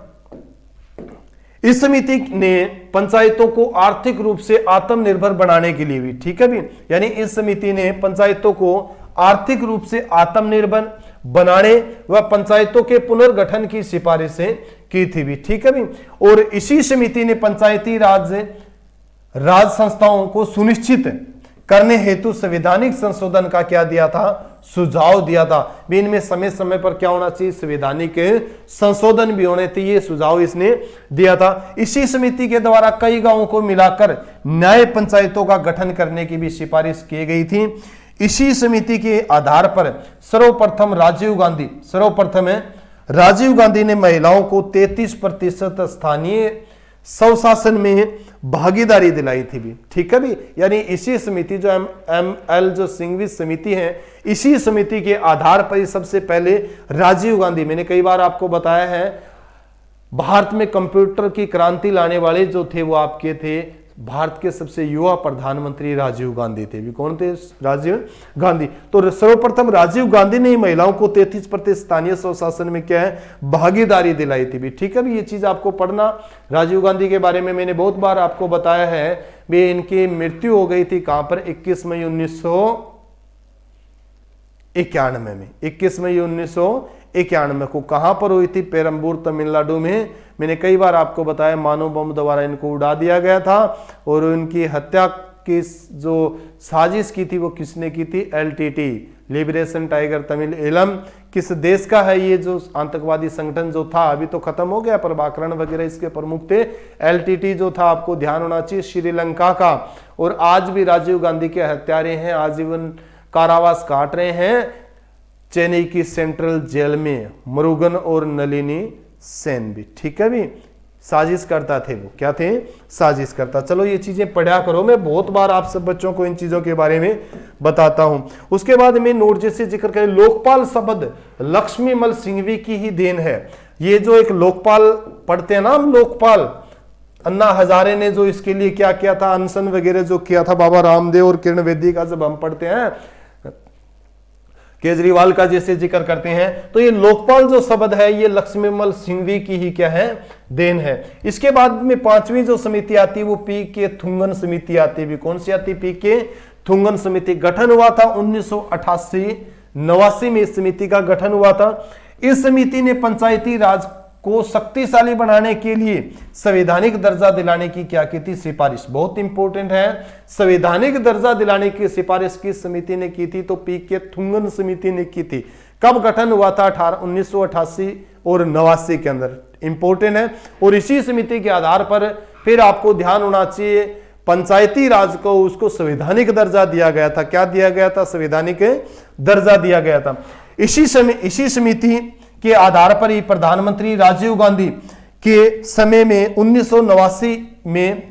इस समिति ने पंचायतों को आर्थिक रूप से आत्मनिर्भर बनाने के लिए भी, ठीक है भी, यानी इस समिति ने पंचायतों को आर्थिक रूप से आत्मनिर्भर बनाने व पंचायतों के पुनर्गठन की सिफारिशें की थी भी। ठीक है भी। और इसी समिति ने पंचायती राज संस्थाओं को सुनिश्चित करने हेतु संवैधानिक संशोधन का क्या दिया था? सुझाव दिया था भी। इनमें समय समय पर क्या होना चाहिए? संवैधानिक संशोधन भी होने चाहिए। ये सुझाव इसने दिया था। इसी समिति के द्वारा कई गांवों को मिलाकर न्याय पंचायतों का गठन करने की भी सिफारिश की गई थी। इसी समिति के आधार पर सर्वप्रथम राजीव गांधी ने महिलाओं को 33% स्थानीय स्वशासन में भागीदारी दिलाई थी भी। ठीक है भी। यानी इसी समिति जो ML जो सिंघवी समिति है, इसी समिति के आधार पर सबसे पहले राजीव गांधी, मैंने कई बार आपको बताया है, भारत में कंप्यूटर की क्रांति लाने वाले जो थे वो आपके थे भारत के सबसे युवा प्रधानमंत्री राजीव गांधी थे। भी कौन थे? राजीव गांधी। तो सर्वप्रथम राजीव गांधी ने महिलाओं को 33% स्थानीय स्वशासन में क्या है, भागीदारी दिलाई थी। भी ठीक है, भी ये चीज आपको पढ़ना। राजीव गांधी के बारे में मैंने बहुत बार आपको बताया है। भी इनकी मृत्यु हो गई थी कहां पर? 21 मई 1991 में। 21 मई 1991 को कहां पर हुई थी? पेरम्बूर तमिलनाडु में। मैंने कई बार आपको बताया मानव बम द्वारा इनको उड़ा दिया गया था और उनकी हत्या की जो साजिश की थी वो किसने की थी? LTT, liberation tiger Tamil Eelam. किस देश का है ये जो आतंकवादी संगठन जो था? अभी तो खत्म हो गया, प्रभाकरण वगैरह इसके प्रमुख थे। एलटीटी जो था, आपको ध्यान होना चाहिए, श्रीलंका का। और आज भी राजीव गांधी के हत्यारे हैं, आजीवन कारावास काट रहे हैं चेन्नई की सेंट्रल जेल में, मुरुगन और नलिनी सेन भी। ठीक है, भी साजिश करता थे वो। क्या थे? साजिश करता। चलो ये चीजें पढ़ा करो, मैं बहुत बार आप सब बच्चों को इन चीजों के बारे में बताता हूं। उसके बाद में नोट जैसे जिक्र करें, लोकपाल शब्द लक्ष्मीमल सिंघवी की ही देन है। ये जो एक लोकपाल पढ़ते हैं ना हम, लोकपाल, अन्ना हजारे ने जो इसके लिए क्या किया था, अनशन वगैरह जो किया था, बाबा रामदेव और किरण बेदी का जब हम पढ़ते हैं, केजरीवाल का जैसे जिक्र करते हैं, तो ये लोकपाल जो शब्द है ये लक्ष्मीमल सिंघवी की ही क्या है? देन है। इसके बाद में 5वीं जो समिति आती है वो पी के थुंगन समिति आती है। कौन सी आती है? पी के थुंगन समिति। गठन हुआ था 1988-89 में इस समिति का गठन हुआ था। इस समिति ने पंचायती राज को शक्तिशाली बनाने के लिए संवैधानिक दर्जा दिलाने की क्या की थी? सिफारिश। बहुत इंपॉर्टेंट है, संवैधानिक दर्जा दिलाने की सिफारिश किस समिति ने की थी? तो पी के थुंगन समिति ने की थी। कब गठन हुआ था? 1988 और 89 के अंदर। इंपॉर्टेंट है। और इसी समिति के आधार पर फिर आपको ध्यान होना चाहिए, पंचायती राज को उसको संवैधानिक दर्जा दिया गया था। क्या दिया गया था? संवैधानिक दर्जा दिया गया था। इसी समिति के आधार पर ही प्रधानमंत्री राजीव गांधी के समय में 1989 में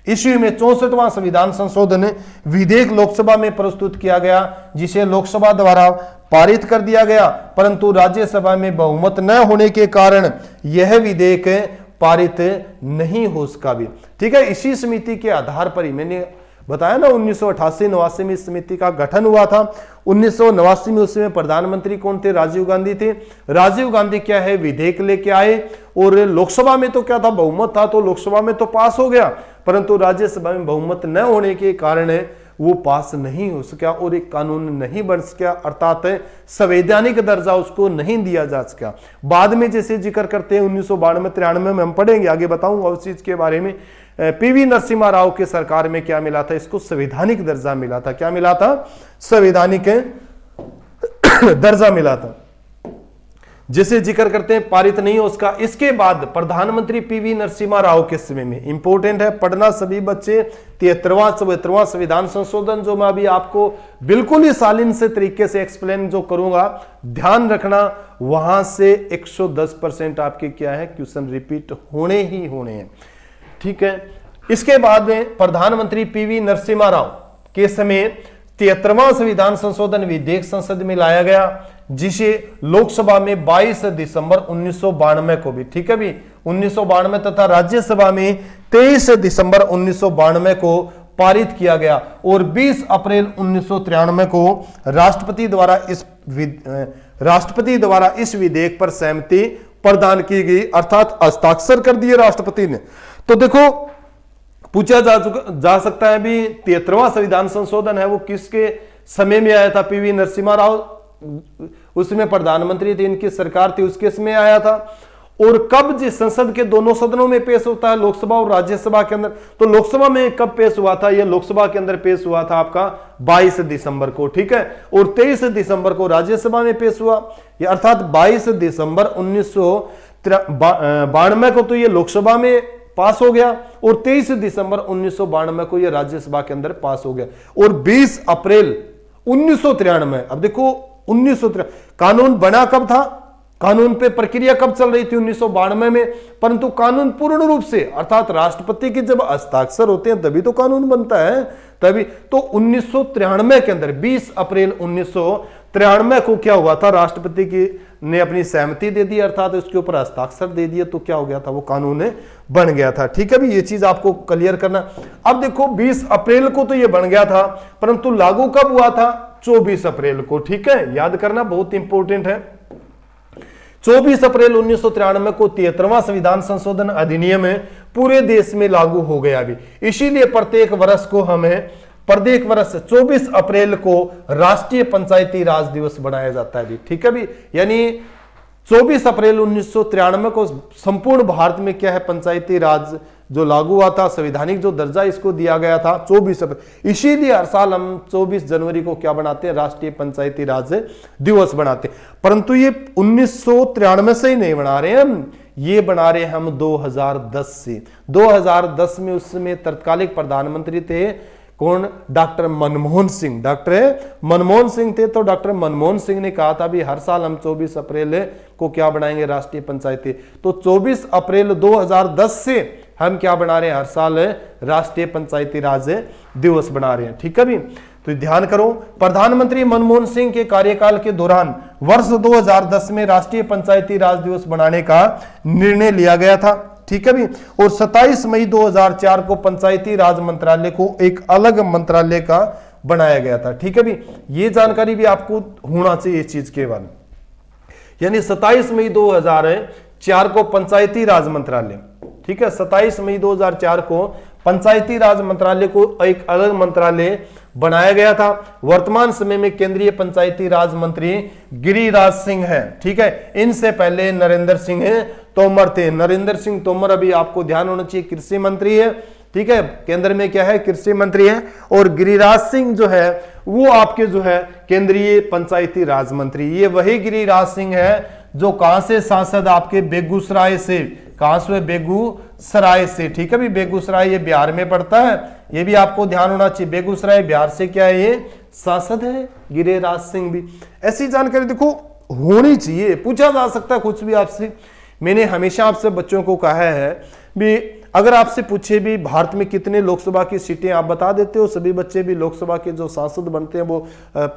ईस्वी में 64वां संविधान संशोधन विधेयक लोकसभा में प्रस्तुत किया गया, जिसे लोकसभा द्वारा पारित कर दिया गया, परंतु राज्यसभा में बहुमत न होने के कारण यह विधेयक पारित नहीं हो सका भी। ठीक है, इसी समिति के आधार पर ही मैंने बताया ना 1988-89 में इस समिति का गठन हुआ था। 1989 में उसमें प्रधानमंत्री कौन थे? राजीव गांधी थे। राजीव गांधी क्या है? विधेयक लेके आए और लोकसभा में तो क्या था? बहुमत था, तो लोकसभा में तो पास हो गया, परंतु राज्यसभा में बहुमत न होने के कारण वो पास नहीं हो सका और एक कानून नहीं बन सका, अर्थात संवैधानिक दर्जा उसको नहीं दिया जा सका। बाद में जैसे जिक्र करते हैं 1992-93 में हम पढ़ेंगे, आगे बताऊंगा उस चीज के बारे में। पीवी नरसिम्हा राव के सरकार में क्या मिला था? इसको संवैधानिक दर्जा मिला था। क्या मिला था? संवैधानिक दर्जा मिला था। जिसे जिक्र करते हैं पारित नहीं हो उसका। इसके बाद प्रधानमंत्री पीवी नरसिम्हा राव के समय में, इंपॉर्टेंट है पढ़ना सभी बच्चे, 73वां संविधान संशोधन जो मैं अभी आपको बिल्कुल ही शालीन से तरीके से एक्सप्लेन जो करूंगा, ध्यान रखना, वहां से 110% आपके क्या है? क्वेश्चन रिपीट होने ही होने हैं। ठीक है, इसके बाद में प्रधानमंत्री पीवी नरसिम्हा राव के समय 73वां संविधान संशोधन विधेयक संसद में लाया गया, जिसे लोकसभा में 22 दिसंबर 1992 को भी, ठीक है भी, 1992 तथा राज्यसभा में 23 दिसंबर 1992 को पारित किया गया और 20 अप्रैल 1993 को राष्ट्रपति द्वारा इस विधेयक पर सहमति प्रदान की गई, अर्थात हस्ताक्षर कर दिए राष्ट्रपति ने। तो देखो पूछा जा सकता है भी 73वां संविधान संशोधन है वो किसके समय में आया था? पीवी नरसिम्हा राव उसमें प्रधानमंत्री थे, इनकी सरकार थी, उसके समय आया था। और कब जिस संसद के दोनों सदनों में पेश होता है, लोकसभा और राज्यसभा के अंदर, तो लोकसभा में कब पेश हुआ था? यह लोकसभा के अंदर पेश हुआ था आपका 22 दिसंबर को, ठीक है, और 23 दिसंबर को राज्यसभा में पेश हुआ, अर्थात 22 दिसंबर 1992 को तो ये लोकसभा में पास हो गया और 23 दिसंबर 1992 को यह राज्यसभा के अंदर पास हो गया और 20 अप्रैल 1993, अब देखो 1993 कानून बना कब था? कानून पे प्रक्रिया कब चल रही थी? 1992 में, परंतु कानून पूर्ण रूप से, अर्थात राष्ट्रपति के जब हस्ताक्षर होते हैं तभी तो कानून बनता है, तभी तो 1993 के अंदर 20 अप्रैल 1993 को क्या हुआ था, राष्ट्रपति की ने अपनी सहमति दे दी, अर्थात उसके ऊपर हस्ताक्षर दे दिए, तो क्या हो गया था, वो कानून बन गया था। ठीक है भी, ये चीज आपको क्लियर करना। अब देखो 20 अप्रैल को तो ये बन गया था, परंतु लागू कब हुआ था, 24 अप्रैल को। ठीक है, याद करना बहुत इंपॉर्टेंट है। 24 अप्रैल 1993 को 73वां संविधान संशोधन अधिनियम पूरे देश में लागू हो गया भी। इसीलिए प्रत्येक वर्ष 24 अप्रैल को राष्ट्रीय पंचायती राज दिवस बनाया जाता है भी। ठीक है भी, यानी 24 अप्रैल 1993 को संपूर्ण भारत में क्या है, पंचायती राज जो लागू हुआ था, संवैधानिक जो दर्जा इसको दिया गया था 24 अप्रैल। इसीलिए हर साल हम 24 जनवरी को क्या बनाते हैं, राष्ट्रीय पंचायती राज दिवस बनाते हैं। परंतु ये 1993 से ही नहीं बना रहे हैं हम, ये बना रहे हैं हम 2010 से। 2010 में उस समय तत्कालिक प्रधानमंत्री थे कौन, डॉक्टर मनमोहन सिंह। डॉक्टर मनमोहन सिंह थे, तो डॉक्टर मनमोहन सिंह ने कहा था भी हर साल हम 24 अप्रैल को क्या बनाएंगे, राष्ट्रीय पंचायती। तो 24 अप्रैल 2010 से हम क्या बना रहे हैं, हर साल राष्ट्रीय पंचायती राज दिवस बना रहे हैं। ठीक है भी, तो ध्यान करो, प्रधानमंत्री मनमोहन सिंह के कार्यकाल के दौरान वर्ष 2010 में राष्ट्रीय पंचायती राज दिवस बनाने का निर्णय लिया गया था। ठीक है भी, और 27 मई 2004 को पंचायती राज मंत्रालय को एक अलग मंत्रालय का बनाया गया था। ठीक है भी, ये जानकारी भी आपको होना चाहिए इस चीज के बारे में। यानी 27 मई 2004 को पंचायती राज मंत्रालय, ठीक है, 27 मई 2004 को पंचायती राज मंत्रालय को एक अलग मंत्रालय बनाया गया था। वर्तमान समय में केंद्रीय पंचायती राज मंत्री गिरिराज सिंह है। ठीक है, इनसे पहले नरेंद्र सिंह तोमर थे। नरेंद्र सिंह तोमर अभी आपको ध्यान होना चाहिए कृषि मंत्री है। ठीक है, केंद्र में क्या है, कृषि मंत्री है। और गिरिराज सिंह जो है वो आपके जो है केंद्रीय पंचायती राज मंत्री। ये वही गिरिराज सिंह है जो कहां से सांसद, आपके बेगूसराय से। कहां से, बेगूसराय से। ठीक है भी, बेगूसराय ये बिहार में पड़ता है, ये भी आपको ध्यान होना चाहिए। बेगूसराय बिहार से क्या है, ये सांसद है गिरिराज सिंह भी। ऐसी जानकारी देखो होनी चाहिए, पूछा जा सकता है कुछ भी आपसे। मैंने हमेशा आपसे बच्चों को कहा है भी, अगर आपसे पूछे भी भारत में कितने लोकसभा की सीटें, आप बता देते हो, सभी बच्चे भी लोकसभा के जो सांसद बनते हैं वो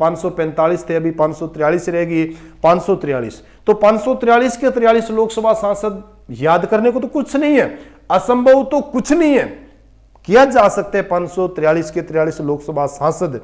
545 थे, अभी 543 रहेगी, 543। तो 543 के 43 लोकसभा सांसद याद करने को तो कुछ नहीं है, असंभव तो कुछ नहीं है, किया जा सकते हैं 543 के 43 लोकसभा सांसद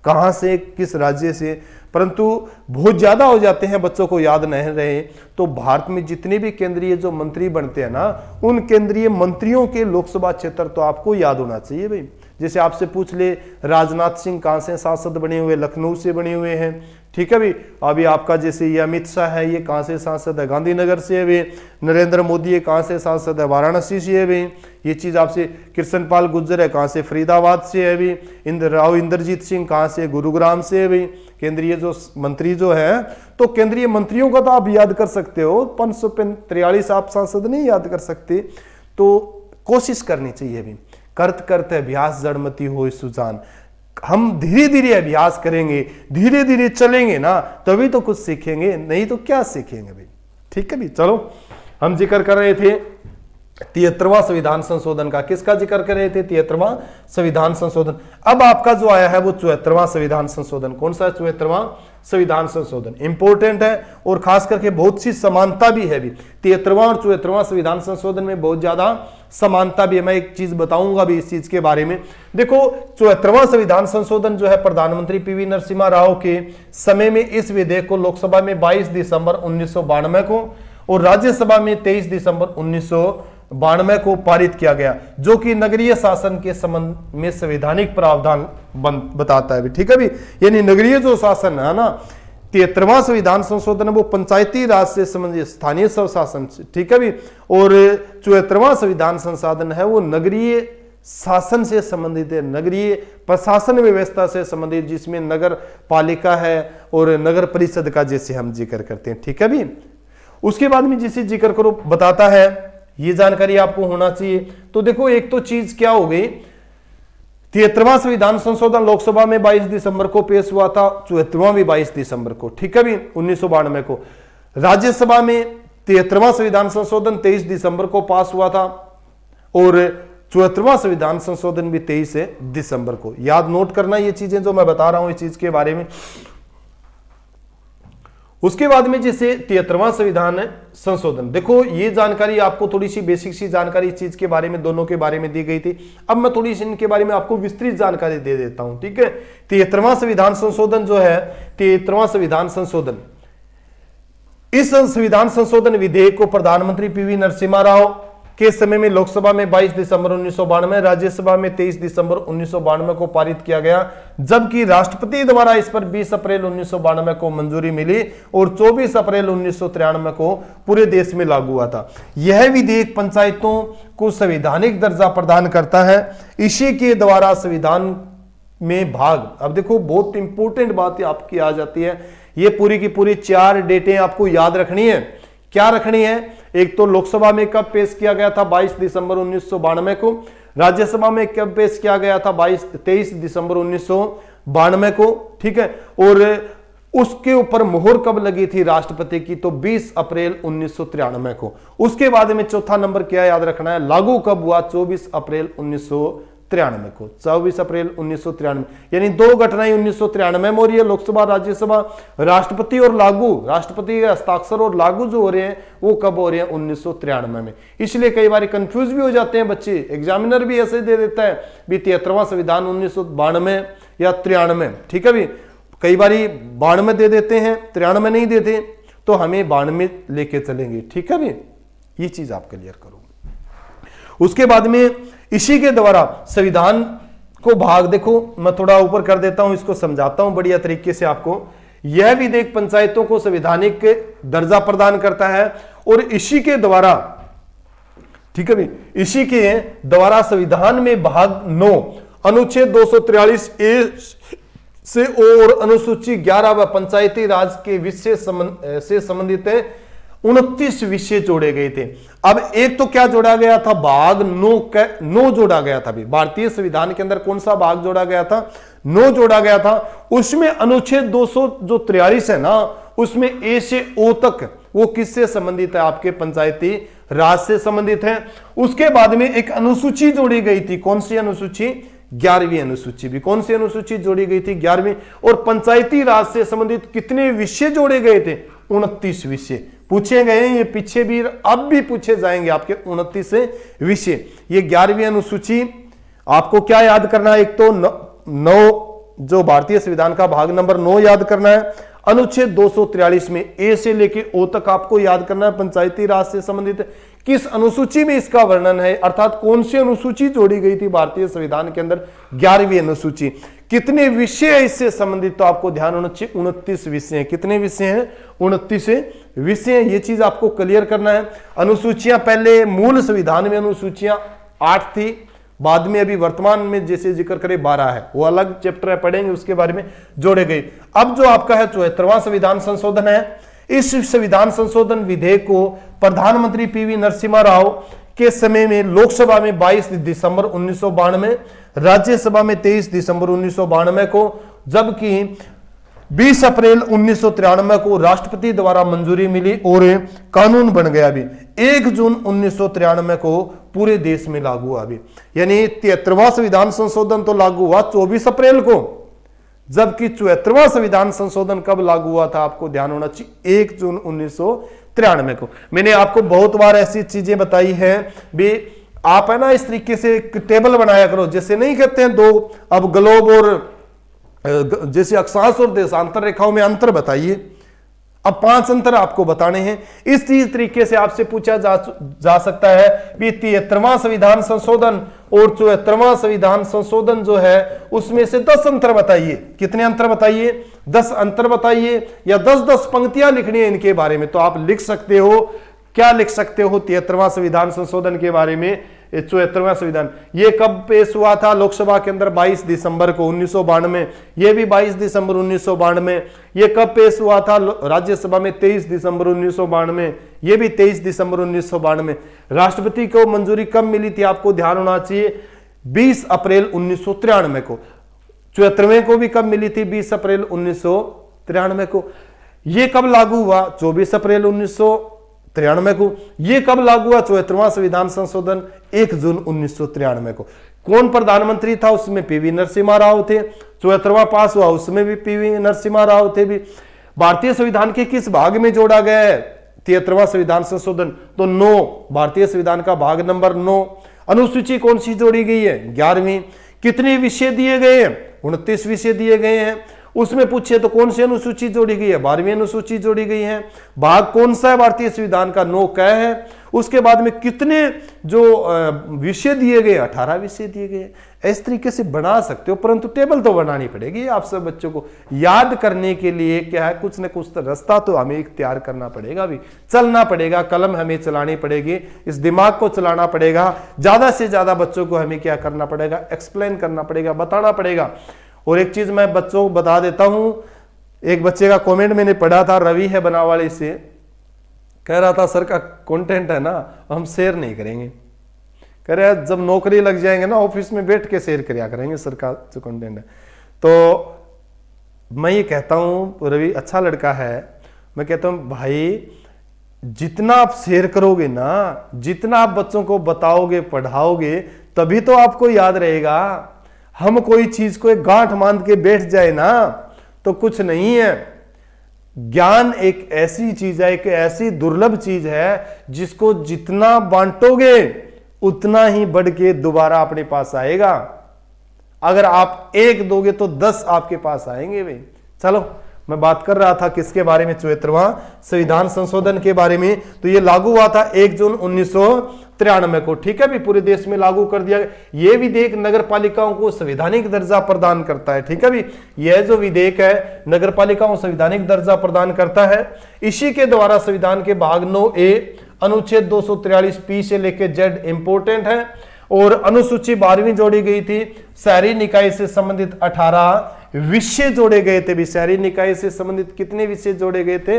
कहां से, किस राज्य से। परंतु बहुत ज्यादा हो जाते हैं, बच्चों को याद नहीं रहे। तो भारत में जितने भी केंद्रीय जो मंत्री बनते हैं ना, उन केंद्रीय मंत्रियों के लोकसभा क्षेत्र तो आपको याद होना चाहिए भाई। जैसे आपसे पूछ ले राजनाथ सिंह कहां से सांसद बने हुए, लखनऊ से बने हुए हैं। ठीक है भाई, अभी आपका जैसे ये अमित शाह है, ये कहां से सांसद है, गांधीनगर से है वे। नरेंद्र मोदी कहां से सांसद है, वाराणसी से है वे। ये चीज आपसे, कृष्ण पाल गुर्जर है कहां से, फरीदाबाद से है वे। इंद्रजीत सिंह कहां से, गुरुग्राम से है वे। केंद्रीय जो मंत्री जो है, तो केंद्रीय मंत्रियों का तो आप याद कर सकते हो, 543 आप सांसद नहीं याद कर सकते, तो कोशिश करनी चाहिए भी। करते करते अभ्यास जड़मती हो सुजान। हम धीरे धीरे अभ्यास करेंगे, धीरे धीरे चलेंगे ना, तभी तो कुछ सीखेंगे, नहीं तो क्या सीखेंगे भाई। ठीक है भी, चलो हम जिक्र कर रहे थे 73वां संविधान संशोधन का। किसका जिक्र कर रहे थे, 73वां संविधान संशोधन। अब आपका जो आया है वो 74वां संविधान संशोधन। कौन सा है, 74वां संविधान संशोधन। इंपॉर्टेंट है और खास करके बहुत सी समानता भी है भी। 73वां और 74वां संविधान संशोधन में बहुत ज्यादा समानता भी है। मैं एक चीज बताऊंगा भी इस चीज के बारे में। देखो 74वां संविधान संशोधन जो है प्रधानमंत्री पीवी नरसिम्हा राव के समय में इस विधेयक को लोकसभा में 22 दिसंबर 1992 को और राज्यसभा में 23 दिसंबर 1992 को पारित किया गया, जो कि नगरीय शासन के संबंध में संवैधानिक प्रावधान बताता है। ठीक है भी, यानी नगरीय जो शासन है ना, 73वां संविधान संशोधन वो पंचायती राज से संबंधित, स्थानीय स्वशासन से। ठीक है भी, और 74वां संविधान संशोधन है वो नगरीय शासन से संबंधित है, नगरीय प्रशासन व्यवस्था से संबंधित, जिसमें नगर पालिका है और नगर परिषद का जैसे हम जिक्र करते हैं। ठीक है भी, उसके बाद में जिसे जिक्र करो बताता है, ये जानकारी आपको होना चाहिए। तो देखो एक तो चीज क्या हो गई, 73वां संविधान संशोधन लोकसभा में 22 दिसंबर को पेश हुआ था, 74वां भी 22 दिसंबर को। ठीक है भी, 1992 को। राज्यसभा में 73वां संविधान संशोधन 23 दिसंबर को पास हुआ था और 74वां संविधान संशोधन भी 23 दिसंबर को। याद नोट करना ये चीजें जो मैं बता रहा हूं इस चीज के बारे में। उसके बाद में जैसे 73वां संविधान संशोधन, देखो ये जानकारी आपको थोड़ी सी बेसिक सी जानकारी इस चीज के बारे में, दोनों के बारे में दी गई थी। अब मैं थोड़ी सी इनके बारे में आपको विस्तृत जानकारी दे देता हूं, ठीक है। 73वां संविधान संशोधन जो है, 73वां संविधान संशोधन, इस संविधान संशोधन विधेयक को प्रधानमंत्री पीवी नरसिम्हा राव के समय में लोकसभा में 22 दिसंबर 1992, राज्यसभा में 23 दिसंबर 1992 को पारित किया गया, जबकि राष्ट्रपति द्वारा इस पर 20 अप्रैल 1992 को मंजूरी मिली और 24 अप्रैल 1993 को पूरे देश में लागू हुआ था। यह विधेयक पंचायतों को संवैधानिक दर्जा प्रदान करता है। इसी के द्वारा संविधान में भाग, अब देखो बहुत इंपॉर्टेंट बात आपकी आ जाती है, ये पूरी की पूरी 4 डेटें आपको याद रखनी है। क्या रखनी है? एक तो लोकसभा में कब पेश किया गया था, 22 दिसंबर 1992 को। राज्यसभा में कब पेश किया गया था, 23 दिसंबर 1992 को, ठीक है। और उसके ऊपर मोहर कब लगी थी राष्ट्रपति की, तो 20 अप्रैल 1993 को। उसके बाद में चौथा नंबर क्या याद रखना है, लागू कब हुआ, 24 अप्रैल 1993 को, 24 अप्रैल 1993, यानी 2 घटनाएं 1993 में हो रही है, लोकसभा राज्यसभा, राष्ट्रपति और लागू, राष्ट्रपति के हस्ताक्षर और लागू जो हो रहे हैं वो कब हो रहे हैं, 1993 में। इसलिए कई बार कंफ्यूज भी हो जाते हैं बच्चे, एग्जामिनर भी ऐसे दे देता है भी 73वां संविधान 1992 या 93, ठीक है भी, कई बार 92 दे देते हैं, 93 नहीं देते, तो हमें 92 लेके चलेंगे, ठीक है भी, ये चीज आप क्लियर करो। उसके बाद में इसी के द्वारा संविधान को भाग, देखो मैं थोड़ा ऊपर कर देता हूं, इसको समझाता हूं बढ़िया तरीके से आपको। यह विधेयक पंचायतों को संवैधानिक दर्जा प्रदान करता है और इसी के द्वारा, ठीक है भाई, इसी के द्वारा संविधान में भाग 9 अनुच्छेद 243 ए से और अनुसूची 11 व पंचायती राज के विषय से संबंधित 29 विषय जोड़े गए थे। अब एक तो क्या जोड़ा गया था, भाग 9 जोड़ा गया था। भारतीय संविधान के अंदर कौन सा भाग जोड़ा गया था, 9 जोड़ा गया था। उसमें अनुच्छेद 243 है ना, उसमें ए से ओ तक वो किससे संबंधित है, आपके पंचायती राज से संबंधित है। उसके बाद में एक अनुसूची जोड़ी गई थी, कौन सी अनुसूची, 11वीं अनुसूची भी, कौन सी अनुसूची जोड़ी गई थी, 11वीं। और पंचायती राज से संबंधित कितने विषय जोड़े गए थे, 29 विषय पूछे गए, ये पीछे भी अब भी पूछे जाएंगे आपके 29 विषय। ये 11वीं अनुसूची आपको क्या याद करना है, एक तो 9 जो भारतीय संविधान का भाग नंबर 9 याद करना है। अनुच्छेद 243 में ए से लेके ओ तक आपको याद करना है, पंचायती राज से संबंधित किस अनुसूची में इसका वर्णन है, अर्थात कौन सी अनुसूची जोड़ी गई थी भारतीय संविधान के अंदर, 11वीं अनुसूची। कितने विषय है इससे संबंधित, तो आपको ध्यान होना चाहिए 29 विषय हैं। कितने विषय हैं, 29 विषय हैं, ये चीज आपको क्लियर करना है। अनुसूचियां पहले मूल संविधान में अनुसूचियां 8 थी, बाद में अभी वर्तमान में जैसे जिक्र करें 12 है, वो अलग चैप्टर है, पढ़ेंगे उसके बारे में, जोड़े गए। अब जो आपका है 74वां संविधान संशोधन है, इस संविधान संशोधन विधेयक को प्रधानमंत्री पीवी नरसिम्हा राव के समय में लोकसभा में 22 दिसंबर 1992, राज्यसभा में 23 दिसंबर 1992 को, जबकि 20 अप्रैल 1993 को राष्ट्रपति द्वारा मंजूरी मिली और कानून बन गया। भी 1 जून 1993 को पूरे देश में लागू हुआ। भी यानी 73वां संविधान संशोधन तो लागू हुआ 24 अप्रैल को, जबकि 74वां संविधान संशोधन कब लागू हुआ था, आपको ध्यान होना चाहिए 1 जून 1993 को। मैंने आपको बहुत बार ऐसी चीजें बताई है भी, आप है ना इस तरीके से टेबल बनाया करो, जैसे नहीं कहते हैं 2 अब ग्लोब और जैसे अक्षांश और देशांतर रेखाओं में अंतर बताइए, अब 5 अंतर आपको बताने हैं। इस चीज तरीके से आपसे पूछा जा सकता है भी 73वां संविधान संशोधन और 74वां संविधान संशोधन जो है उसमें से 10 अंतर बताइए। कितने अंतर बताइए, 10 अंतर बताइए, या 10-10 पंक्तियां लिखनी है इनके बारे में, तो आप लिख सकते हो। क्या लिख सकते हो 73वां संविधान संशोधन के बारे में। 74वां संविधान ये कब पेश हुआ था लोकसभा के अंदर, 22 दिसंबर को 1992। ये भी 22 दिसंबर 1992। ये कब पेश हुआ था राज्यसभा में, 23 दिसंबर 1992। ये भी 23 दिसंबर 1992। राष्ट्रपति को मंजूरी कब मिली थी, आपको ध्यान होना चाहिए 20 अप्रैल 1993 को। 74वें को भी कब मिली थी, 20 अप्रैल 1993 को। ये कब लागू हुआ, 24 अप्रैल 1993 को। ये कब लागू हुआ, 74वां संविधान संशोधन 1 जून 1993 को। कौन प्रधानमंत्री था, उसमें पीवी नरसिम्हा राव थे। 74वां पास हुआ, उसमें भी पीवी नरसिम्हा राव थे। भी भारतीय संविधान के किस भाग में जोड़ा गया है 73वां संविधान संशोधन? तो 9, भारतीय संविधान का भाग नंबर 9। अनुसूची कौन सी जोड़ी गई है? 11वीं। कितने विषय दिए गए हैं? 29 विषय दिए गए हैं। उसमें पूछे तो कौन सी अनुसूची जोड़ी गई है? 12वीं अनुसूची जोड़ी गई है। भाग कौन सा है भारतीय संविधान का? 9 क है। उसके बाद में कितने जो विषय दिए गए? 18 विषय दिए गए। इस तरीके से बना सकते हो, परंतु टेबल तो बनानी पड़ेगी आप सब बच्चों को। याद करने के लिए क्या है, कुछ न कुछ तो रास्ता तो हमें इख्तियार करना पड़ेगा, भी चलना पड़ेगा, कलम हमें चलानी पड़ेगी, इस दिमाग को चलाना पड़ेगा। ज्यादा से ज्यादा बच्चों को हमें क्या करना पड़ेगा? एक्सप्लेन करना पड़ेगा, बताना पड़ेगा। और एक चीज मैं बच्चों को बता देता हूं, एक बच्चे का कमेंट मैंने पढ़ा था, रवि है बनावाली से, कह रहा था सर का कंटेंट है ना हम शेयर नहीं करेंगे। कह रहे जब नौकरी लग जाएंगे ना ऑफिस में बैठ के शेयर किया करेंगे सर का जो कंटेंट है। तो मैं ये कहता हूं, रवि अच्छा लड़का है, मैं कहता हूं भाई जितना आप शेयर करोगे ना, जितना आप बच्चों को बताओगे, पढ़ाओगे, तभी तो आपको याद रहेगा। हम कोई चीज को एक गांठ बांध के बैठ जाए ना तो कुछ नहीं है। ज्ञान एक ऐसी चीज है, एक ऐसी दुर्लभ चीज है जिसको जितना बांटोगे उतना ही बढ़ के दोबारा अपने पास आएगा। अगर आप 1 दोगे तो 10 आपके पास आएंगे भाई। चलो मैं बात कर रहा था किसके बारे में? 74वां संविधान संशोधन के बारे में। तो ये लागू हुआ था 1 जून 1993 को, ठीक है भी, पूरे देश में लागू कर दिया। ये विधेयक नगर पालिकाओं को संवैधानिक दर्जा प्रदान करता है, ठीक है भी। यह जो विधेयक है नगर पालिकाओं को संवैधानिक दर्जा प्रदान करता है। इसी के द्वारा संविधान के भाग 9A अनुच्छेद 243 से लेकर Z इंपोर्टेंट है। और अनुसूची 12वीं जोड़ी गई थी। शहरी निकाय से संबंधित 18 विषय जोड़े गए थे भी। शहरी निकाय से संबंधित कितने विषय जोड़े गए थे?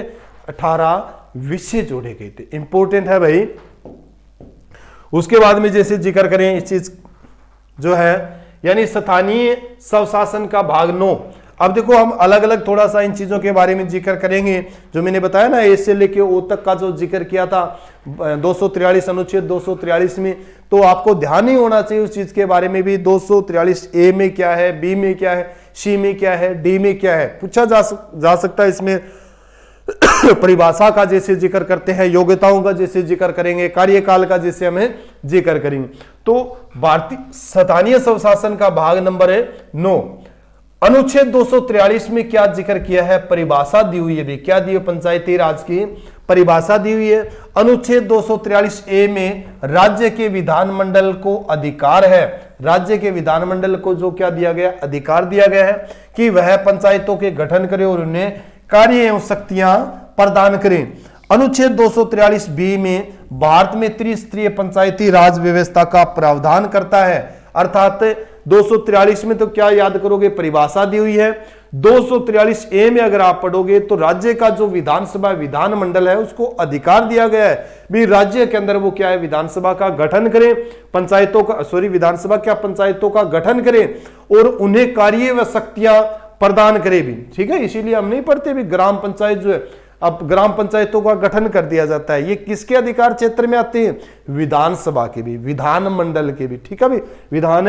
18 विषय जोड़े गए थे। इंपोर्टेंट है भाई। उसके बाद में जैसे जिक्र करें इस चीज जो है, यानी स्थानीय स्वशासन का भाग 9। अब देखो हम अलग अलग थोड़ा सा इन चीजों के बारे में जिक्र करेंगे। जो मैंने बताया ना ए से लेके ओ तक का जो जिक्र किया था 243 अनुच्छेद 243 में, तो आपको ध्यान ही होना चाहिए उस चीज के बारे में भी। 243A में क्या है, B में क्या है, C में क्या है, D में क्या है, पूछा जा सकता है। इसमें परिभाषा का जैसे जिक्र करते हैं, योग्यताओं का जैसे जिक्र करेंगे, कार्यकाल का जैसे हमें जिक्र करेंगे। तो भारतीय स्थानीय स्वशासन का भाग नंबर है 9। अनुच्छेद 243 में क्या जिक्र किया है? परिभाषा दी हुई है भी। क्या दी है? पंचायती राज की परिभाषा दी हुई है। अनुच्छेद 243A में राज्य के विधानमंडल को अधिकार है, राज्य के विधानमंडल को जो क्या दिया गया? अधिकार दिया गया है कि वह पंचायतों के गठन करे और उन्हें कार्य एवं शक्तियां प्रदान करें। अनुच्छेद 243B में भारत में त्रिस्तरीय पंचायती राज व्यवस्था का प्रावधान करता है। अर्थात 243 में तो क्या याद करोगे? परिभाषा दी हुई है। 243A में अगर आप पढ़ोगे तो राज्य का जो विधानसभा विधानमंडल है उसको अधिकार दिया गया है भी, राज्य के अंदर वो क्या है? विधानसभा का गठन करें, पंचायतों का विधानसभा क्या पंचायतों का गठन करें और उन्हें कार्य व शक्तियां प्रदान करे भी, ठीक है। इसीलिए हम नहीं पढ़ते भी ग्राम पंचायत जो है, अब ग्राम पंचायतों का गठन कर दिया जाता है। ये किसके अधिकार क्षेत्र में आते हैं? विधानसभा के भी, विधानमंडल के भी, ठीक है भी, विधान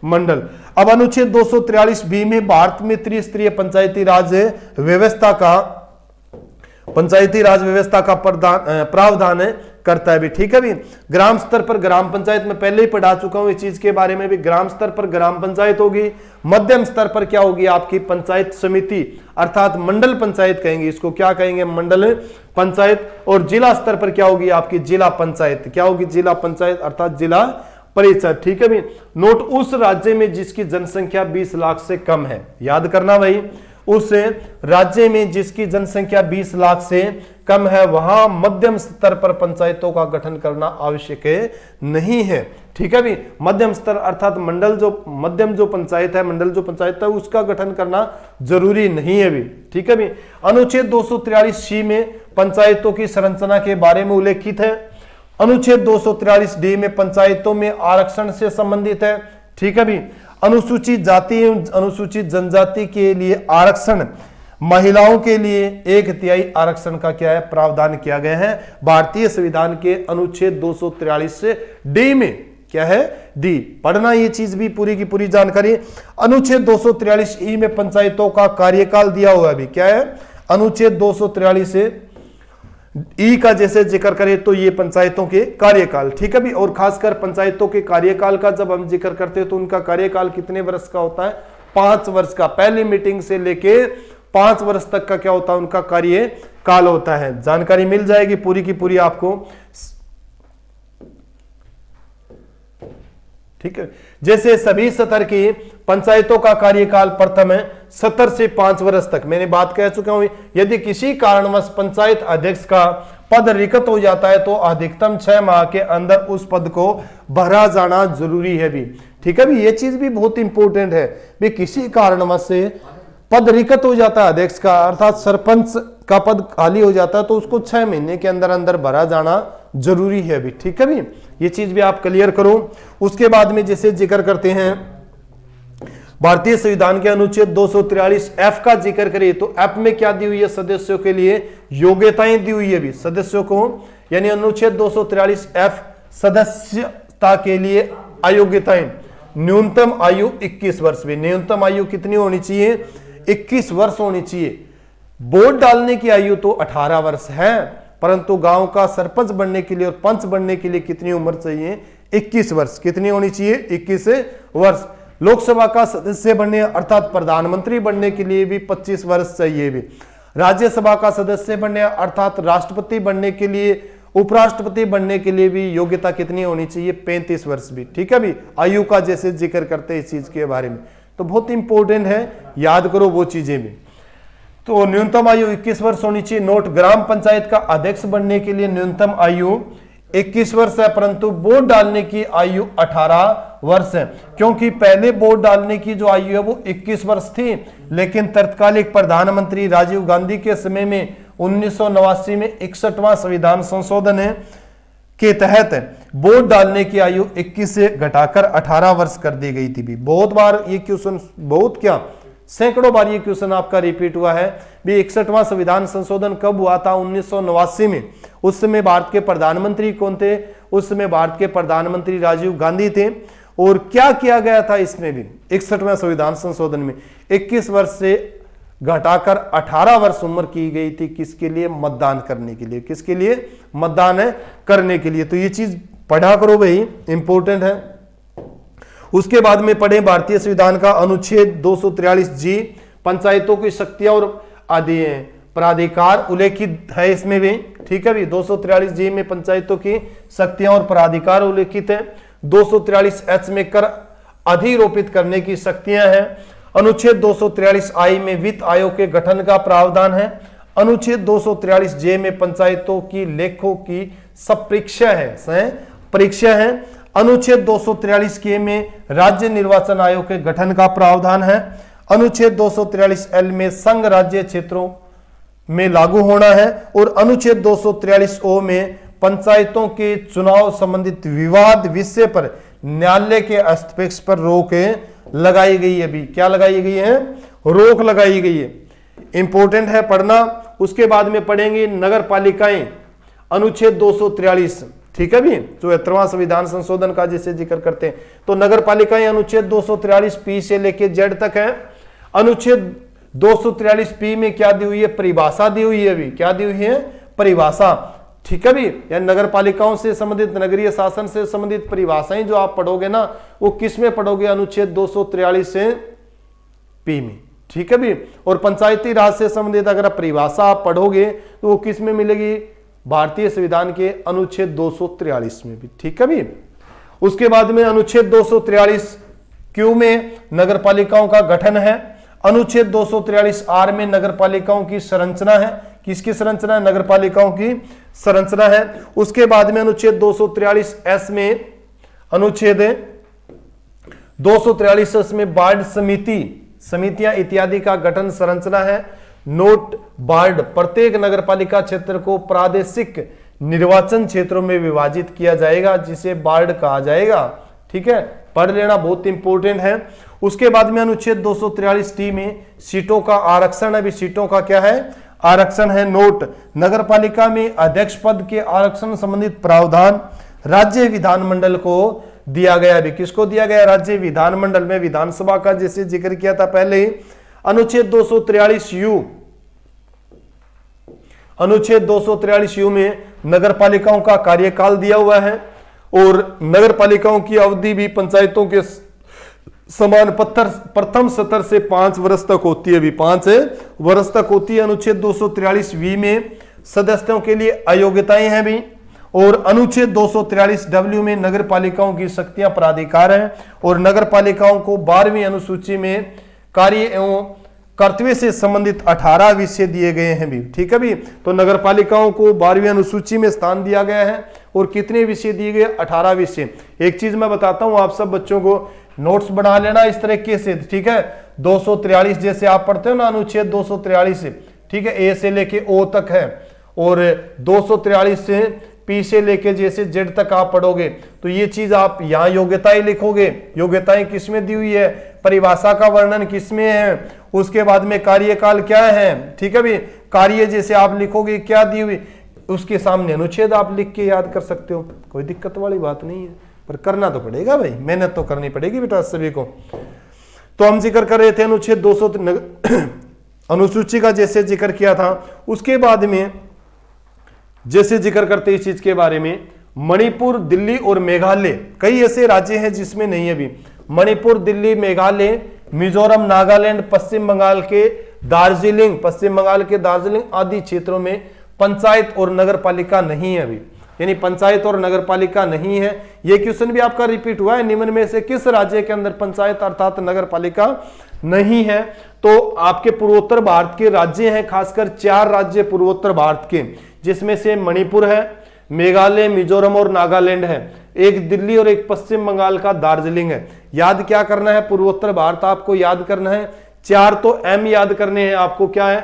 मंडल। अब अनुच्छेद 243B में भारत में त्रिस्तरीय पंचायती राज व्यवस्था का प्रावधान करता है भी, ठीक है भी। ग्राम स्तर पर ग्राम पंचायत में पहले ही पढ़ा चुका हूं इस चीज के बारे में भी। ग्राम स्तर पर ग्राम पंचायत होगी, मध्यम स्तर पर क्या होगी? आपकी पंचायत समिति अर्थात मंडल पंचायत कहेंगे इसको, क्या कहेंगे? मंडल पंचायत। और जिला स्तर पर क्या होगी? आपकी जिला पंचायत। क्या होगी? जिला पंचायत अर्थात जिला परिषद, ठीक है भी। नोट उस राज्य में जिसकी जनसंख्या 20 लाख से कम है, याद करना भाई, उस राज्य में जिसकी जनसंख्या 20 लाख से कम है वहां मध्यम स्तर पर पंचायतों का गठन करना आवश्यक नहीं है, ठीक है भी। मध्यम स्तर अर्थात मंडल जो मध्यम जो पंचायत है, मंडल जो पंचायत है उसका गठन करना जरूरी नहीं है भी, ठीक है भी। अनुच्छेद 243C में पंचायतों की संरचना के बारे में उल्लेखित है। अनुच्छेद 243D में पंचायतों में आरक्षण से संबंधित है, ठीक है भी। अनुसूचित जाति एवं अनुसूचित जनजाति के लिए आरक्षण, महिलाओं के लिए 1/3 आरक्षण का क्या है? प्रावधान किया गया है भारतीय संविधान के अनुच्छेद 243D में। क्या है? डी। पढ़ना ये चीज भी पूरी की पूरी जानकारी। अनुच्छेद 243E में पंचायतों का कार्यकाल दिया हुआ है भी। क्या है? अनुच्छेद 243 से ई का जैसे जिक्र करें तो ये पंचायतों के कार्यकाल, ठीक है भी। और खासकर पंचायतों के कार्यकाल का जब हम जिक्र करते हैं तो उनका कार्यकाल कितने वर्ष का होता है? 5 वर्ष का। पहली मीटिंग से लेके 5 वर्ष तक का क्या होता है? उनका कार्यकाल होता है। जानकारी मिल जाएगी पूरी की पूरी आपको, ठीक है। जैसे सभी सतर की पंचायतों का कार्यकाल प्रथम है 70 से 5 वर्ष तक। मैंने बात कह चुका हूं, यदि किसी कारणवश पंचायत अध्यक्ष का पद रिक्त हो जाता है तो अधिकतम 6 माह के अंदर उस पद को भरा जाना जरूरी है भी, ठीक है भी। ये चीज भी बहुत इंपॉर्टेंट है भी, किसी कारणवश से पद रिक्त हो जाता है अध्यक्ष का, अर्थात सरपंच का पद खाली हो जाता है तो उसको 6 महीने के अंदर अंदर भरा जाना जरूरी है भी, ठीक है भी। ये चीज भी आप क्लियर करो। उसके बाद में जैसे जिक्र करते हैं भारतीय संविधान के अनुच्छेद 243 एफ का जिक्र करें तो एफ में क्या दी हुई है? सदस्यों के लिए योग्यताएं दी हुई है भी सदस्यों को, यानी अनुच्छेद 243 एफ सदस्यता के लिए अयोग्यताएं। न्यूनतम आयु 21 वर्ष भी। न्यूनतम आयु कितनी होनी चाहिए? 21 वर्ष होनी चाहिए। वोट डालने की आयु तो 18 वर्ष है, परंतु गांव का सरपंच बनने के लिए और पंच बनने के लिए कितनी उम्र चाहिए? 21 वर्ष। कितनी होनी चाहिए? 21 वर्ष। लोकसभा का सदस्य बनने अर्थात प्रधानमंत्री बनने के लिए भी 25 वर्ष चाहिए भी। राज्यसभा का सदस्य बनने अर्थात राष्ट्रपति बनने के लिए, उपराष्ट्रपति बनने के लिए भी योग्यता कितनी होनी चाहिए? 35 वर्ष भी, ठीक है भी। आयु का जैसे जिक्र करते हैं इस चीज के बारे में तो बहुत इंपॉर्टेंट है, याद करो वो चीजें भी। तो न्यूनतम आयु 21 वर्ष होनी चाहिए। नोट, ग्राम पंचायत का अध्यक्ष बनने के लिए न्यूनतम आयु 21 वर्ष है, परंतु वोट डालने की आयु 18 वर्ष है, क्योंकि पहले वोट डालने की जो आयु है वो 21 वर्ष थी, लेकिन तत्कालिक प्रधानमंत्री राजीव गांधी के समय में 1989 में 61वां संविधान संशोधन के तहत वोट डालने की आयु 21 से घटाकर 18 वर्ष कर दी गई थी भी। बहुत बार ये क्वेश्चन, बहुत क्या सैकड़ों बार ये क्वेश्चन आपका रिपीट हुआ है भी। 61वां संविधान संशोधन कब हुआ था? 1989 में। उस समय भारत के प्रधानमंत्री कौन थे? उस समय भारत के प्रधानमंत्री राजीव गांधी थे। और क्या किया गया था इसमें भी? 61वें संविधान संशोधन में 21 वर्ष से घटाकर 18 वर्ष उम्र की गई थी। किसके लिए? मतदान करने के लिए। किसके लिए? मतदान करने के लिए। तो ये चीज पढ़ा करो भाई, इंपॉर्टेंट है। उसके बाद में पढ़े भारतीय संविधान का अनुच्छेद 243 जी, पंचायतों की शक्तियां और प्राधिकार उल्लेखित है इसमें भी, ठीक है भी। 243 जी में पंचायतों की शक्तियां और प्राधिकार उल्लेखित है। 243 एच में कर अधिरोपित करने की शक्तियां हैं। अनुच्छेद 243 आई में वित्त आयोग के गठन का प्रावधान है। अनुच्छेद 243 जे में पंचायतों की लेखों की परीक्षा है। अनुच्छेद 243 के में राज्य निर्वाचन आयोग के गठन का प्रावधान है। अनुच्छेद 243 एल में संघ राज्य क्षेत्रों में लागू होना है। और अनुच्छेद 243 ओ में पंचायतों के चुनाव संबंधित विवाद विषय पर न्यायालय के हस्तक्षेप पर रोक लगाई गई है भी। क्या लगाई गई है? रोक लगाई गई है। इंपॉर्टेंट है पढ़ना। उसके बाद में पढ़ेंगे नगर पालिकाएं, अनुच्छेद 243, ठीक है भी। 74वां संविधान संशोधन का जैसे जिक्र करते हैं तो नगर पालिकाएं अनुच्छेद 243 पी से लेके जेड तक है। अनुच्छेद 243 पी में क्या दी हुई है? परिभाषा दी हुई है भी। क्या दी हुई है? परिभाषा, ठीक है भी। यानी नगर पालिकाओं से संबंधित, नगरीय शासन से संबंधित परिभाषाएं जो आप पढ़ोगे ना वो किस में पढ़ोगे? अनुच्छेद 243 से पी में, ठीक है भी। और पंचायती राज से संबंधित अगर परिभाषा आप पढ़ोगे तो वो किस में मिलेगी? भारतीय संविधान के अनुच्छेद 243 में भी, ठीक है भी। उसके बाद में अनुच्छेद 243 क्यू में नगर पालिकाओं का गठन है। अनुच्छेद 243 आर में नगर पालिकाओं की संरचना है। किसकी संरचना है? नगर पालिकाओं की संरचना है। उसके बाद में अनुच्छेद 243 एस में, अनुच्छेद 243 एस में वार्ड समितियां इत्यादि का गठन संरचना है। नोट, वार्ड प्रत्येक नगर पालिका क्षेत्र को प्रादेशिक निर्वाचन क्षेत्रों में विभाजित किया जाएगा जिसे वार्ड कहा जाएगा, ठीक है। पढ़ लेना, बहुत इंपॉर्टेंट है। उसके बाद में अनुच्छेद 243 टी में सीटों का आरक्षण है। सीटों का क्या है? आरक्षण है। नोट, नगर पालिका में अध्यक्ष पद के आरक्षण संबंधित प्रावधान राज्य विधानमंडल को दिया गया भी। किसको दिया गया? राज्य विधानमंडल में। विधानसभा का जैसे जिक्र किया था पहले ही। अनुच्छेद 243 यू अनुच्छेद 243 यू में नगर पालिकाओं का कार्यकाल दिया हुआ है और नगर पालिकाओं की अवधि भी पंचायतों के समान प्रथम सत्र से 5 वर्ष तक होती है, भी 5 वर्ष तक होती है। अनुच्छेद 243 में सदस्यों के लिए अयोग्यताएं हैं भी, और अनुच्छेद 243 डब्ल्यू में नगर पालिकाओं की शक्तियां प्राधिकार है और नगर पालिकाओं को 12वीं अनुसूची में कार्य एवं कर्तव्य से संबंधित 18 विषय दिए गए हैं भी, ठीक है भी। तो नगर पालिकाओं को 12वीं अनुसूची में स्थान दिया गया है और कितने विषय दिए गए, 18 विषय। एक चीज मैं बताता हूं, आप सब बच्चों को नोट्स बना लेना इस तरीके से, ठीक है। 243 जैसे आप पढ़ते हो ना, अनुच्छेद 243, ठीक है, ए से लेके ओ तक है, और 243 से पी से लेके जैसे जेड तक आप पढ़ोगे तो ये चीज आप यहाँ योग्यताएं लिखोगे। योग्यताएं किसमें दी हुई है, परिभाषा का वर्णन किसमें है, उसके बाद में कार्यकाल क्या है, ठीक है भी। कार्य जैसे आप लिखोगे क्या दी हुई, उसके सामने अनुच्छेद आप लिख के याद कर सकते हो, कोई दिक्कत वाली बात नहीं है, पर करना तो पड़ेगा भाई, मेहनत तो करनी पड़ेगी बेटा सभी को। तो हम जिक्र कर रहे थे अनुच्छेद 200 अनुसूची का जैसे जिक्र किया था, उसके बाद में जैसे जिक्र करते इस चीज के बारे में, मणिपुर, दिल्ली और मेघालय, कई ऐसे राज्य हैं जिसमें नहीं है भी। मणिपुर, दिल्ली, मेघालय, मिजोरम, नागालैंड, पश्चिम बंगाल के दार्जिलिंग आदि क्षेत्रों में पंचायत और नगर पालिका नहीं है अभी, यानी पंचायत और नगर पालिका नहीं है। यह क्वेश्चन भी आपका रिपीट हुआ है, निम्न में से किस राज्य के अंदर पंचायत अर्थात नगर पालिका नहीं है। तो आपके पूर्वोत्तर भारत के राज्य हैं, खासकर 4 राज्य पूर्वोत्तर भारत के, जिसमें से मणिपुर है, मेघालय, मिजोरम और नागालैंड है, एक दिल्ली और एक पश्चिम बंगाल का दार्जिलिंग है। याद क्या करना है, पूर्वोत्तर भारत आपको याद करना है, 4 तो एम याद करने हैं आपको, क्या है,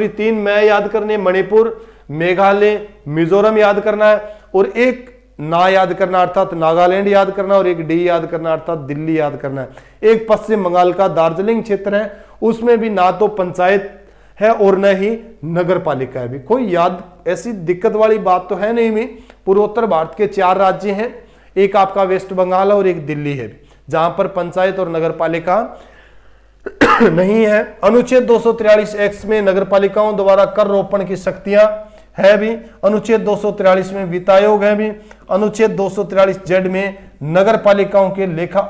3 मैं याद करने, मणिपुर, मेघालय, मिजोरम याद करना है, और एक ना याद करना अर्थात नागालैंड याद करना, और एक डी याद करना अर्थात दिल्ली याद करना है। एक पश्चिम बंगाल का दार्जिलिंग क्षेत्र है, उसमें भी ना तो पंचायत है और न ही नगर पालिका है भी। कोई याद ऐसी दिक्कत वाली बात तो है नहीं भी। पूर्वोत्तर भारत के 4 राज्य हैं, एक आपका वेस्ट बंगाल है और एक दिल्ली है, जहां पर पंचायत और नगर पालिका नहीं है। अनुच्छेद 243 एक्ट में नगर पालिकाओं द्वारा कर रोपण की शक्तियां है भी। अनुच्छेद 243 में वित्त आयोग है भी। अनुच्छेद 243 जेड में नगर पालिकाओं के लेखा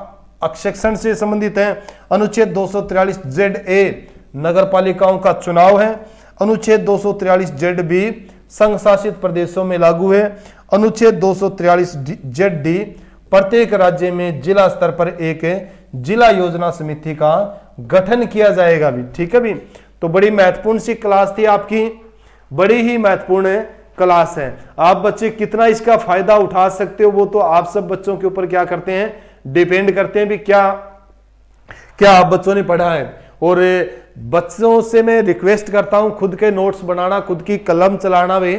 अक्षेक्षण से संबंधित है। अनुच्छेद 243 जेड ए नगर पालिकाओं का चुनाव है। अनुच्छेद 243 जेड बी संघ शासित प्रदेशों में लागू है। अनुच्छेद 243 जेड डी प्रत्येक राज्य में जिला स्तर पर एक जिला योजना समिति का गठन किया जाएगा भी, ठीक है भी। तो बड़ी महत्वपूर्ण सी क्लास थी आपकी, बड़ी ही महत्वपूर्ण क्लास है। आप बच्चे कितना इसका फायदा उठा सकते हो वो तो आप सब बच्चों के ऊपर क्या करते हैं, डिपेंड करते हैं भी क्या क्या आप बच्चों ने पढ़ा है। और बच्चों से मैं रिक्वेस्ट करता हूं खुद के नोट्स बनाना, खुद की कलम चलाना भी।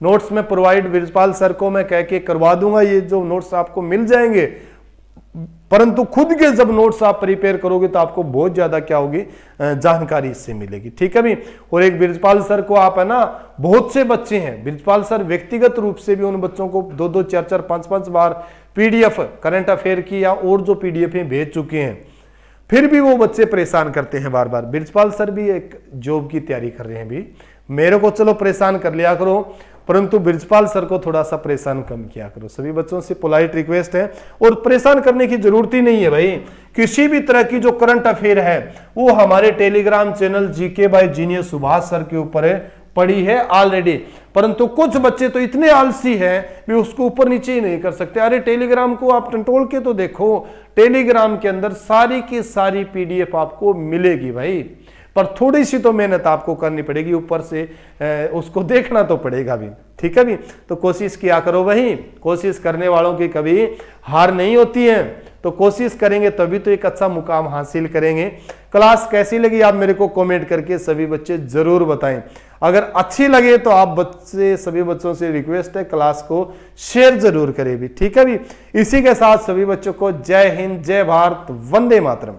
नोट्स में प्रोवाइड ब्रिजपाल सर को मैं कह के करवा दूंगा, ये जो नोट्स आपको मिल जाएंगे, परंतु खुद के जब नोट्स आप प्रिपेयर करोगे तो आपको बहुत ज्यादा क्या होगी, जानकारी इससे मिलेगी, ठीक है भी। और एक ब्रिजपाल सर को आप है ना, बहुत से बच्चे हैं, ब्रिजपाल सर व्यक्तिगत रूप से भी उन बच्चों को 2-2, 4-4, 5-5 बार पीडीएफ करंट अफेयर की या और जो पीडीएफ भेज चुके हैं, फिर भी वो बच्चे परेशान करते हैं बार बार। ब्रिजपाल सर भी एक जॉब की तैयारी कर रहे हैं भी, मेरे को चलो परेशान कर लिया करो, परंतु ब्रिजपाल सर को थोड़ा सा परेशान कम किया करो। सभी बच्चों से पोलाइट रिक्वेस्ट है, और परेशान करने की जरूरत ही नहीं है भाई। किसी भी तरह की जो करंट अफेयर है वो हमारे Telegram channel GK by genius Subhash sir के ऊपर पड़ी है ऑलरेडी, परंतु कुछ बच्चे तो इतने आलसी हैं भी उसको ऊपर नीचे ही नहीं कर सकते। अरे टेलीग्राम को आप टंटोल के तो देखो, टेलीग्राम के अंदर सारी की सारी पीडीएफ आपको मिलेगी भाई, पर थोड़ी सी तो मेहनत आपको करनी पड़ेगी, ऊपर से उसको देखना तो पड़ेगा भी, ठीक है भी। तो कोशिश किया करो भाई, कोशिश करने वालों की कभी हार नहीं होती है, तो कोशिश करेंगे तभी तो एक अच्छा मुकाम हासिल करेंगे। क्लास कैसी लगी आप मेरे को कमेंट करके सभी बच्चे जरूर बताएं। अगर अच्छी लगे तो आप बच्चे सभी बच्चों से रिक्वेस्ट है क्लास को शेयर जरूर करें भी, ठीक है भी। इसी के साथ सभी बच्चों को जय हिंद, जय भारत, वंदे मातरम।